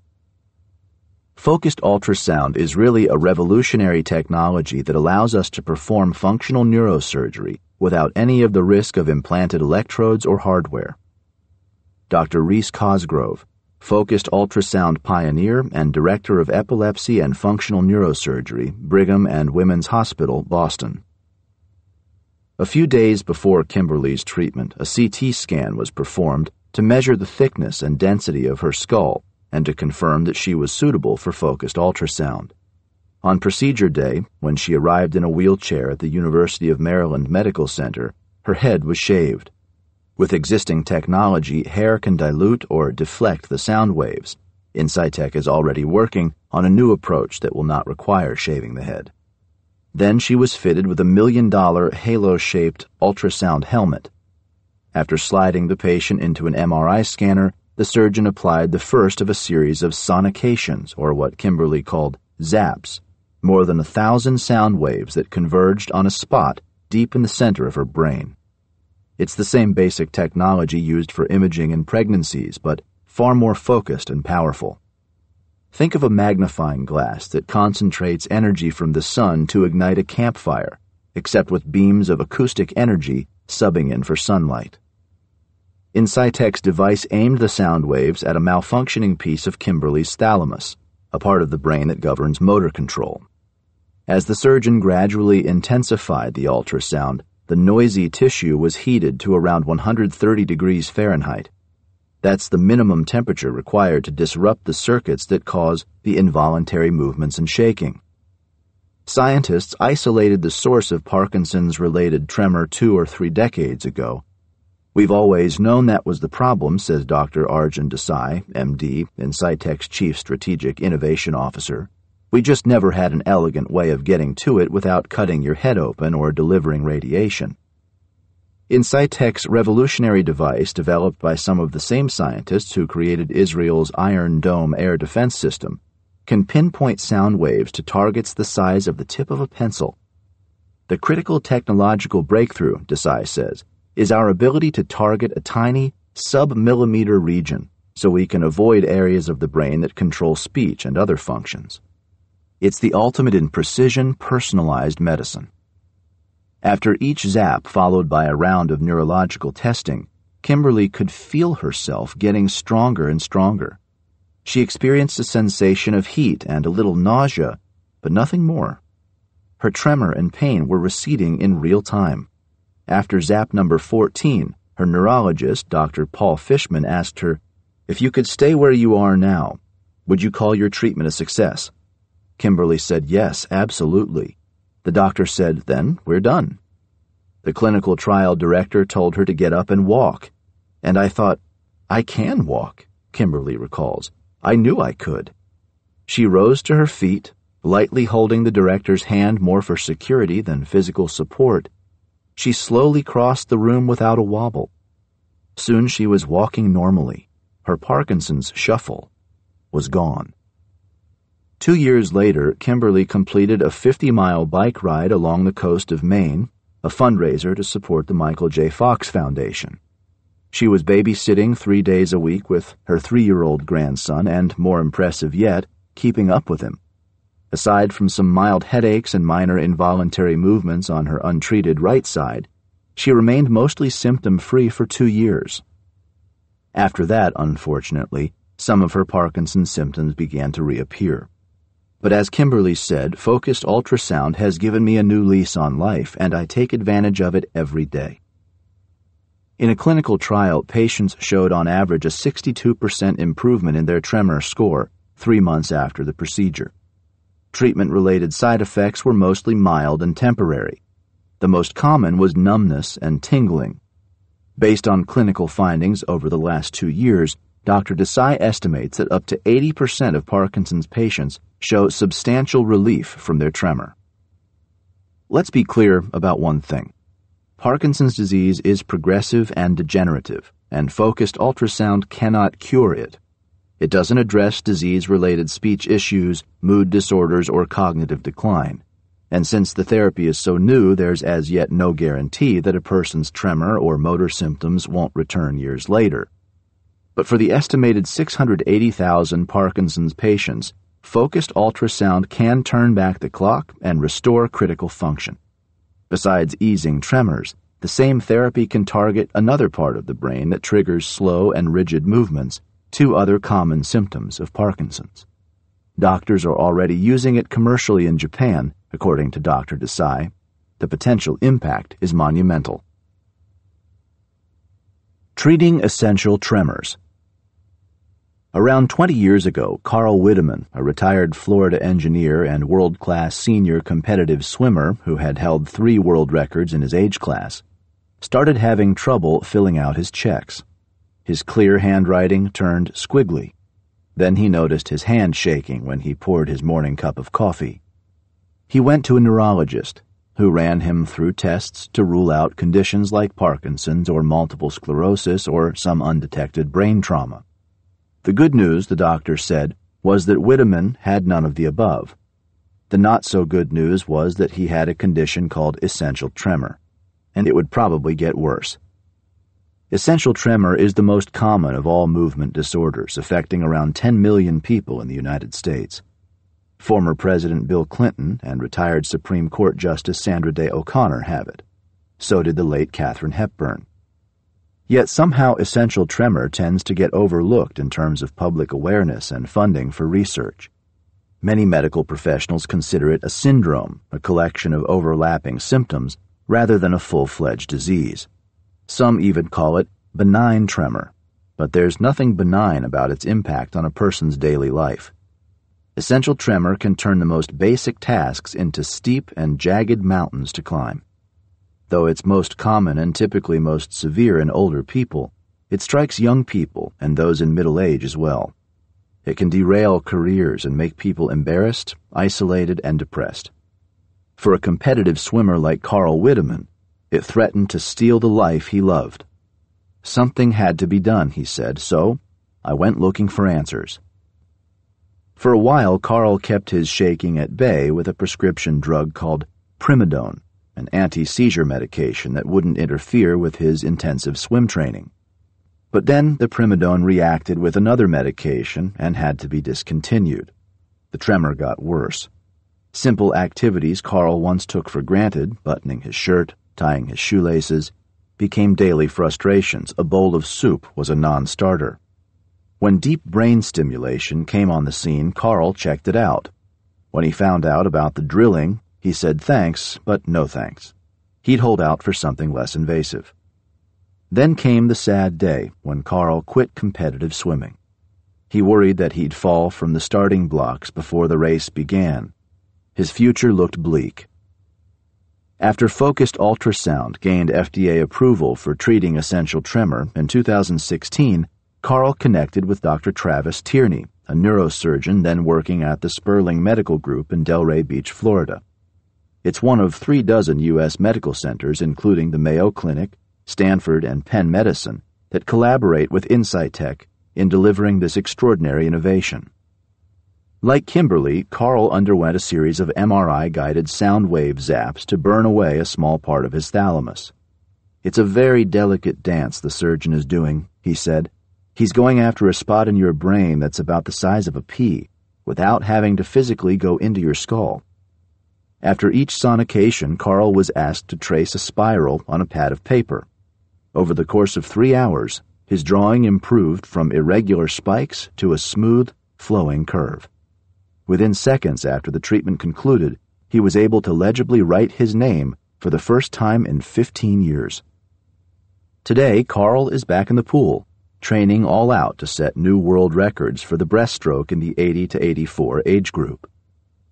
Focused ultrasound is really a revolutionary technology that allows us to perform functional neurosurgery without any of the risk of implanted electrodes or hardware. Dr. Reese Cosgrove, focused ultrasound pioneer and director of epilepsy and functional neurosurgery, Brigham and Women's Hospital, Boston. A few days before Kimberly's treatment, a CT scan was performed to measure the thickness and density of her skull and to confirm that she was suitable for focused ultrasound. On procedure day, when she arrived in a wheelchair at the University of Maryland Medical Center, Her head was shaved. With existing technology, hair can dilute or deflect the sound waves. Insightec is already working on a new approach that will not require shaving the head. Then she was fitted with a $1 million halo-shaped ultrasound helmet. After sliding the patient into an MRI scanner, the surgeon applied the first of a series of sonications, or what Kimberly called zaps, more than 1,000 sound waves that converged on a spot deep in the center of her brain. It's the same basic technology used for imaging in pregnancies, but far more focused and powerful. Think of a magnifying glass that concentrates energy from the sun to ignite a campfire, except with beams of acoustic energy subbing in for sunlight. Insightec's device aimed the sound waves at a malfunctioning piece of Kimberly's thalamus, a part of the brain that governs motor control. As the surgeon gradually intensified the ultrasound, the noisy tissue was heated to around 130 degrees Fahrenheit. That's the minimum temperature required to disrupt the circuits that cause the involuntary movements and shaking. Scientists isolated the source of Parkinson's-related tremor 2 or 3 decades ago. We've always known that was the problem, says Dr. Arjun Desai, MD, Insightec's Chief Strategic Innovation Officer. We just never had an elegant way of getting to it without cutting your head open or delivering radiation. Insightec's revolutionary device, developed by some of the same scientists who created Israel's Iron Dome air defense system, can pinpoint sound waves to targets the size of the tip of a pencil. The critical technological breakthrough, Desai says, is our ability to target a tiny, sub-millimeter region so we can avoid areas of the brain that control speech and other functions. It's the ultimate in precision, personalized medicine. After each zap, followed by a round of neurological testing, Kimberly could feel herself getting stronger and stronger. She experienced a sensation of heat and a little nausea, but nothing more. Her tremor and pain were receding in real time. After zap number 14, her neurologist, Dr. Paul Fishman, asked her, "If you could stay where you are now, would you call your treatment a success?" Kimberly said, "Yes, absolutely." The doctor said, "Then we're done." The clinical trial director told her to get up and walk. And I thought, I can walk, Kimberly recalls. I knew I could. She rose to her feet, lightly holding the director's hand more for security than physical support. She slowly crossed the room without a wobble. Soon she was walking normally. Her Parkinson's shuffle was gone. 2 years later, Kimberly completed a 50-mile bike ride along the coast of Maine, a fundraiser to support the Michael J. Fox Foundation. She was babysitting 3 days a week with her 3-year-old grandson and, more impressive yet, keeping up with him. Aside from some mild headaches and minor involuntary movements on her untreated right side, she remained mostly symptom-free for 2 years. After that, unfortunately, some of her Parkinson's symptoms began to reappear. But as Kimberly said, focused ultrasound has given me a new lease on life, and I take advantage of it every day. In a clinical trial, patients showed on average a 62% improvement in their tremor score 3 months after the procedure. Treatment-related side effects were mostly mild and temporary. The most common was numbness and tingling. Based on clinical findings over the last 2 years, Dr. Desai estimates that up to 80% of Parkinson's patients show substantial relief from their tremor. Let's be clear about one thing. Parkinson's disease is progressive and degenerative, and focused ultrasound cannot cure it. It doesn't address disease-related speech issues, mood disorders, or cognitive decline. And since the therapy is so new, there's as yet no guarantee that a person's tremor or motor symptoms won't return years later. But for the estimated 680,000 Parkinson's patients, focused ultrasound can turn back the clock and restore critical function. Besides easing tremors, the same therapy can target another part of the brain that triggers slow and rigid movements, 2 other common symptoms of Parkinson's. Doctors are already using it commercially in Japan, according to Dr. Desai. The potential impact is monumental. Treating essential tremors. Around 20 years ago, Carl Wideman, a retired Florida engineer and world-class senior competitive swimmer who had held 3 world records in his age class, started having trouble filling out his checks. His clear handwriting turned squiggly. Then he noticed his hand shaking when he poured his morning cup of coffee. He went to a neurologist, who ran him through tests to rule out conditions like Parkinson's or multiple sclerosis or some undetected brain trauma. The good news, the doctor said, was that Wiedemann had none of the above. The not-so-good news was that he had a condition called essential tremor, and it would probably get worse. Essential tremor is the most common of all movement disorders, affecting around 10 million people in the United States. Former President Bill Clinton and retired Supreme Court Justice Sandra Day O'Connor have it. So did the late Katharine Hepburn. Yet somehow essential tremor tends to get overlooked in terms of public awareness and funding for research. Many medical professionals consider it a syndrome, a collection of overlapping symptoms, rather than a full-fledged disease. Some even call it benign tremor, but there's nothing benign about its impact on a person's daily life. Essential tremor can turn the most basic tasks into steep and jagged mountains to climb. Though it's most common and typically most severe in older people, it strikes young people and those in middle age as well. It can derail careers and make people embarrassed, isolated, and depressed. For a competitive swimmer like Carl Wiedemann, it threatened to steal the life he loved. Something had to be done, he said, so I went looking for answers. For a while, Carl kept his shaking at bay with a prescription drug called Primidone, an anti-seizure medication that wouldn't interfere with his intensive swim training. But then the Primidone reacted with another medication and had to be discontinued. The tremor got worse. Simple activities Carl once took for granted, buttoning his shirt, tying his shoelaces, became daily frustrations. A bowl of soup was a non-starter. When deep brain stimulation came on the scene, Carl checked it out. When he found out about the drilling, he said thanks, but no thanks. He'd hold out for something less invasive. Then came the sad day when Carl quit competitive swimming. He worried that he'd fall from the starting blocks before the race began. His future looked bleak. After focused ultrasound gained FDA approval for treating essential tremor in 2016, Carl connected with Dr. Travis Tierney, a neurosurgeon then working at the Sperling Medical Group in Delray Beach, Florida. It's one of 36 U.S. medical centers, including the Mayo Clinic, Stanford, and Penn Medicine, that collaborate with Insightec in delivering this extraordinary innovation. Like Kimberly, Carl underwent a series of MRI-guided sound wave zaps to burn away a small part of his thalamus. It's a very delicate dance the surgeon is doing, he said. He's going after a spot in your brain that's about the size of a pea, without having to physically go into your skull. After each sonication, Carl was asked to trace a spiral on a pad of paper. Over the course of 3 hours, his drawing improved from irregular spikes to a smooth, flowing curve. Within seconds after the treatment concluded, he was able to legibly write his name for the first time in 15 years. Today, Carl is back in the pool, training all out to set new world records for the breaststroke in the 80 to 84 age group.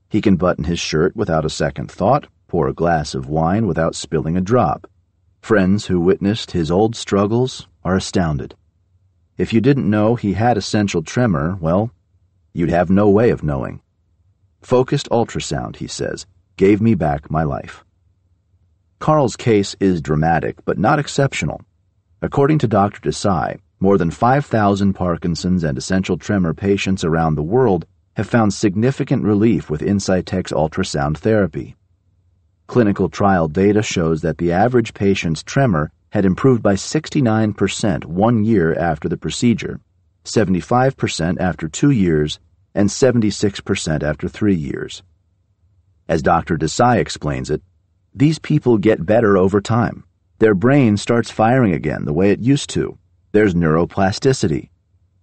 He can button his shirt without a second thought, pour a glass of wine without spilling a drop. Friends who witnessed his old struggles are astounded. If you didn't know he had essential tremor, well, you'd have no way of knowing. Focused ultrasound, he says, gave me back my life. Carl's case is dramatic, but not exceptional. According to Dr. Desai, more than 5,000 Parkinson's and essential tremor patients around the world have found significant relief with Insightec's ultrasound therapy. Clinical trial data shows that the average patient's tremor had improved by 69% 1 year after the procedure, 75% after 2 years, and 76% after 3 years. As Dr. Desai explains it, these people get better over time. Their brain starts firing again the way it used to. There's neuroplasticity.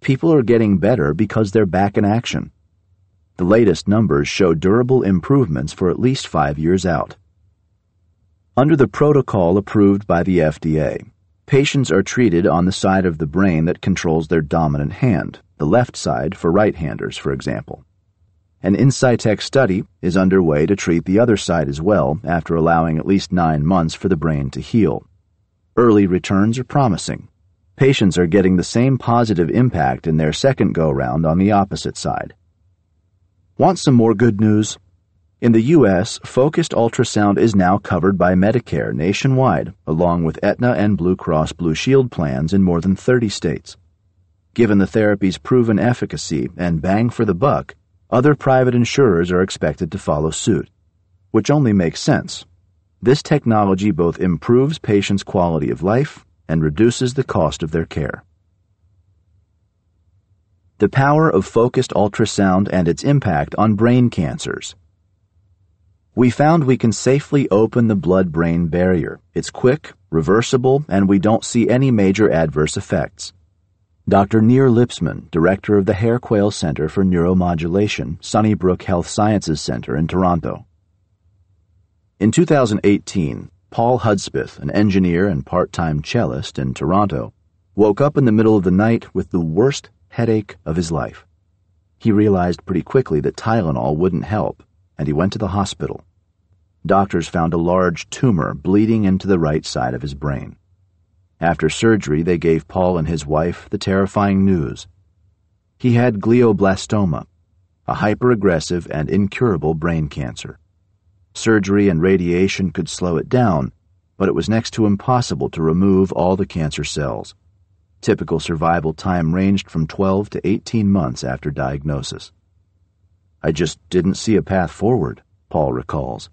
People are getting better because they're back in action. The latest numbers show durable improvements for at least 5 years out. Under the protocol approved by the FDA, patients are treated on the side of the brain that controls their dominant hand, the left side for right-handers, for example. An Insightec study is underway to treat the other side as well after allowing at least 9 months for the brain to heal. Early returns are promising. Patients are getting the same positive impact in their second go-round on the opposite side. Want some more good news? In the U.S., focused ultrasound is now covered by Medicare nationwide, along with Aetna and Blue Cross Blue Shield plans in more than 30 states. Given the therapy's proven efficacy and bang for the buck, other private insurers are expected to follow suit, which only makes sense. This technology both improves patients' quality of life and reduces the cost of their care. The power of focused ultrasound and its impact on brain cancers. We found we can safely open the blood-brain barrier. It's quick, reversible, and we don't see any major adverse effects. Dr. Nir Lipsman, director of the Hair-Quail Center for Neuromodulation, Sunnybrook Health Sciences Center in Toronto. In 2018, Paul Hudspeth, an engineer and part-time cellist in Toronto, woke up in the middle of the night with the worst headache of his life. He realized pretty quickly that Tylenol wouldn't help, and he went to the hospital. Doctors found a large tumor bleeding into the right side of his brain. After surgery, they gave Paul and his wife the terrifying news. He had glioblastoma, a hyperaggressive and incurable brain cancer. Surgery and radiation could slow it down, but it was next to impossible to remove all the cancer cells. Typical survival time ranged from 12 to 18 months after diagnosis. I just didn't see a path forward, Paul recalls.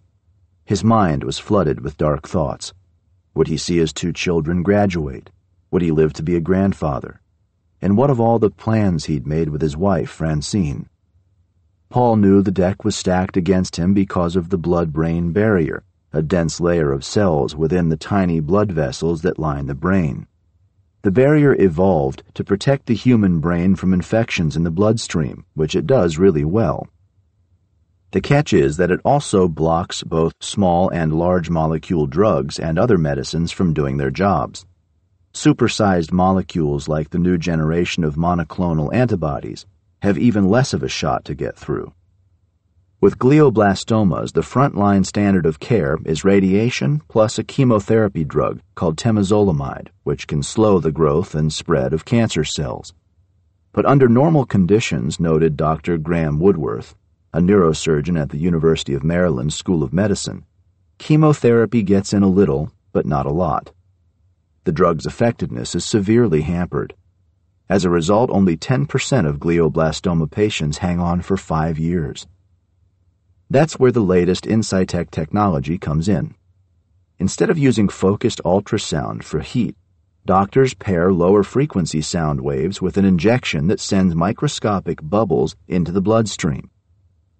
His mind was flooded with dark thoughts. Would he see his 2 children graduate? Would he live to be a grandfather? And what of all the plans he'd made with his wife, Francine? Paul knew the deck was stacked against him because of the blood-brain barrier, a dense layer of cells within the tiny blood vessels that line the brain. The barrier evolved to protect the human brain from infections in the bloodstream, which it does really well. The catch is that it also blocks both small and large molecule drugs and other medicines from doing their jobs. Supersized molecules like the new generation of monoclonal antibodies have even less of a shot to get through. With glioblastomas, the frontline standard of care is radiation plus a chemotherapy drug called temozolomide, which can slow the growth and spread of cancer cells. But under normal conditions, noted Dr. Graham Woodworth, a neurosurgeon at the University of Maryland School of Medicine, chemotherapy gets in a little, but not a lot. The drug's effectiveness is severely hampered. As a result, only 10% of glioblastoma patients hang on for 5 years. That's where the latest Insightec technology comes in. Instead of using focused ultrasound for heat, doctors pair lower-frequency sound waves with an injection that sends microscopic bubbles into the bloodstream.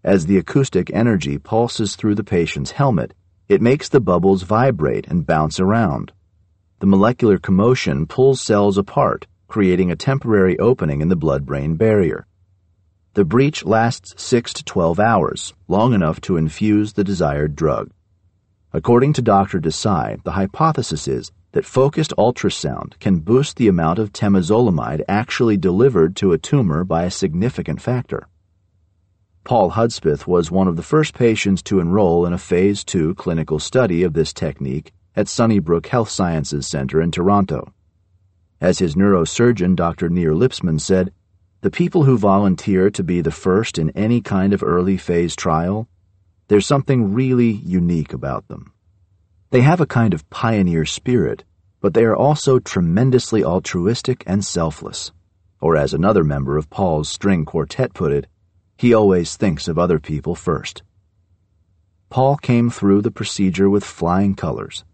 As the acoustic energy pulses through the patient's helmet, it makes the bubbles vibrate and bounce around. The molecular commotion pulls cells apart, creating a temporary opening in the blood-brain barrier. The breach lasts 6 to 12 hours, long enough to infuse the desired drug. According to Dr. Desai, the hypothesis is that focused ultrasound can boost the amount of temozolomide actually delivered to a tumor by a significant factor. Paul Hudspeth was one of the first patients to enroll in a Phase 2 clinical study of this technique at Sunnybrook Health Sciences Center in Toronto. As his neurosurgeon, Dr. Nir Lipsman, said, "The people who volunteer to be the first in any kind of early phase trial, there's something really unique about them. They have a kind of pioneer spirit, but they are also tremendously altruistic and selfless." Or as another member of Paul's string quartet put it, he always thinks of other people first. Paul came through the procedure with flying colors.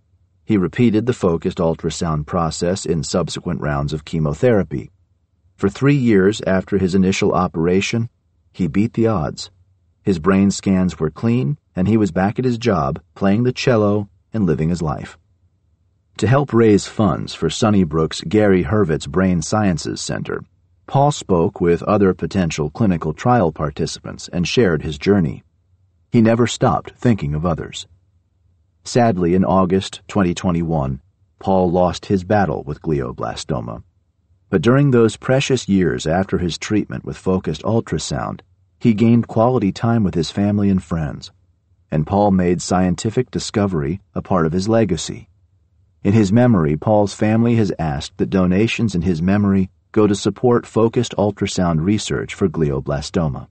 He repeated the focused ultrasound process in subsequent rounds of chemotherapy. For 3 years after his initial operation, he beat the odds. His brain scans were clean, and he was back at his job, playing the cello and living his life. To help raise funds for Sunnybrook's Gary Hurwitz Brain Sciences Center, Paul spoke with other potential clinical trial participants and shared his journey. He never stopped thinking of others. Sadly, in August 2021, Paul lost his battle with glioblastoma. But during those precious years after his treatment with focused ultrasound, he gained quality time with his family and friends, and Paul made scientific discovery a part of his legacy. In his memory, Paul's family has asked that donations in his memory go to support focused ultrasound research for glioblastoma.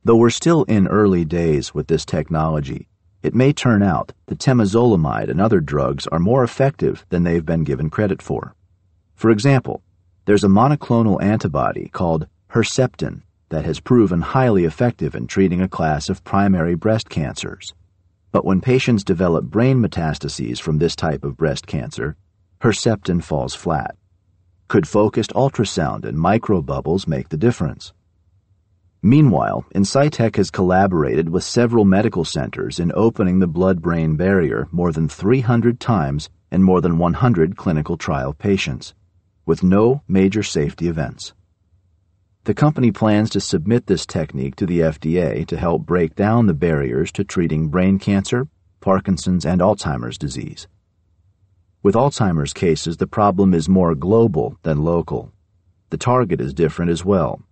Though we're still in early days with this technology, it may turn out that temozolomide and other drugs are more effective than they've been given credit for. For example, there's a monoclonal antibody called Herceptin that has proven highly effective in treating a class of primary breast cancers. But when patients develop brain metastases from this type of breast cancer, Herceptin falls flat. Could focused ultrasound and microbubbles make the difference? Meanwhile, Insightec has collaborated with several medical centers in opening the blood-brain barrier more than 300 times in more than 100 clinical trial patients, with no major safety events. The company plans to submit this technique to the FDA to help break down the barriers to treating brain cancer, Parkinson's, and Alzheimer's disease. With Alzheimer's cases, the problem is more global than local. The target is different as well.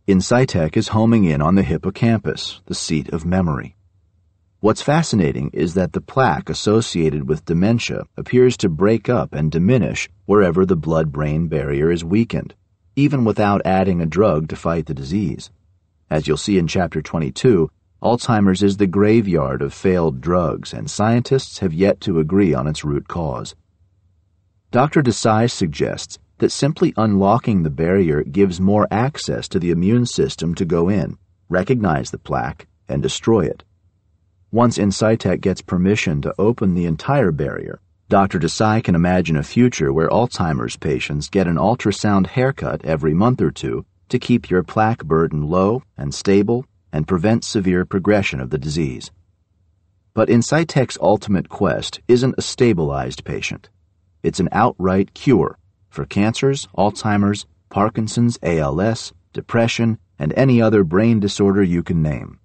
Insightec is homing in on the hippocampus, the seat of memory. What's fascinating is that the plaque associated with dementia appears to break up and diminish wherever the blood-brain barrier is weakened, even without adding a drug to fight the disease. As you'll see in Chapter 22, Alzheimer's is the graveyard of failed drugs, and scientists have yet to agree on its root cause. Dr. Desai suggests that simply unlocking the barrier gives more access to the immune system to go in, recognize the plaque, and destroy it. Once Insightec gets permission to open the entire barrier, Dr. Desai can imagine a future where Alzheimer's patients get an ultrasound haircut every month or two to keep your plaque burden low and stable and prevent severe progression of the disease. But Insightec's ultimate quest isn't a stabilized patient. It's an outright cure for cancers, Alzheimer's, Parkinson's, ALS, depression, and any other brain disorder you can name.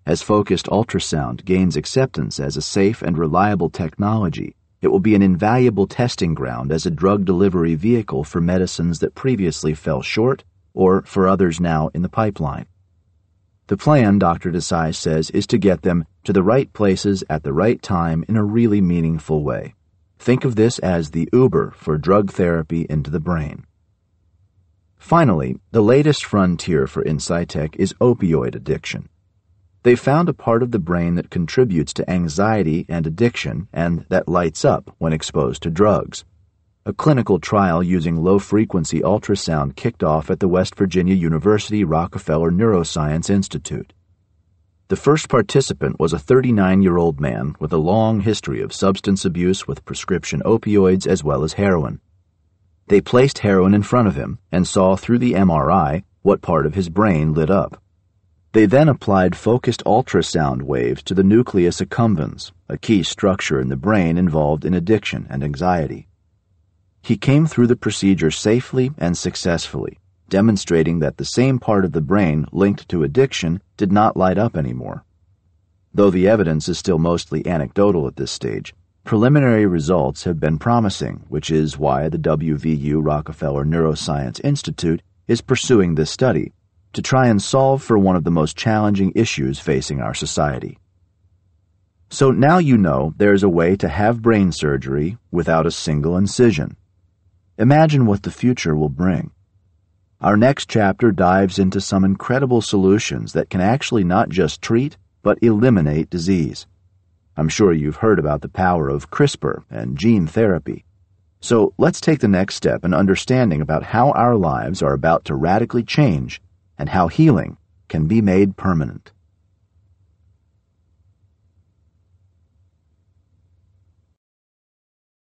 As focused ultrasound gains acceptance as a safe and reliable technology, it will be an invaluable testing ground as a drug delivery vehicle for medicines that previously fell short or for others now in the pipeline. The plan, Dr. Desai says, is to get them to the right places at the right time in a really meaningful way. Think of this as the Uber for drug therapy into the brain. Finally, the latest frontier for Insightec is opioid addiction. They found a part of the brain that contributes to anxiety and addiction and that lights up when exposed to drugs. A clinical trial using low-frequency ultrasound kicked off at the West Virginia University Rockefeller Neuroscience Institute. The first participant was a 39-year-old man with a long history of substance abuse with prescription opioids as well as heroin. They placed heroin in front of him and saw through the MRI what part of his brain lit up. They then applied focused ultrasound waves to the nucleus accumbens, a key structure in the brain involved in addiction and anxiety. He came through the procedure safely and successfully, demonstrating that the same part of the brain linked to addiction did not light up anymore. Though the evidence is still mostly anecdotal at this stage, preliminary results have been promising, which is why the WVU Rockefeller Neuroscience Institute is pursuing this study, to try and solve for one of the most challenging issues facing our society. So now you know there's a way to have brain surgery without a single incision. Imagine what the future will bring. Our next chapter dives into some incredible solutions that can actually not just treat, but eliminate disease. I'm sure you've heard about the power of CRISPR and gene therapy. So let's take the next step in understanding about how our lives are about to radically change and how healing can be made permanent.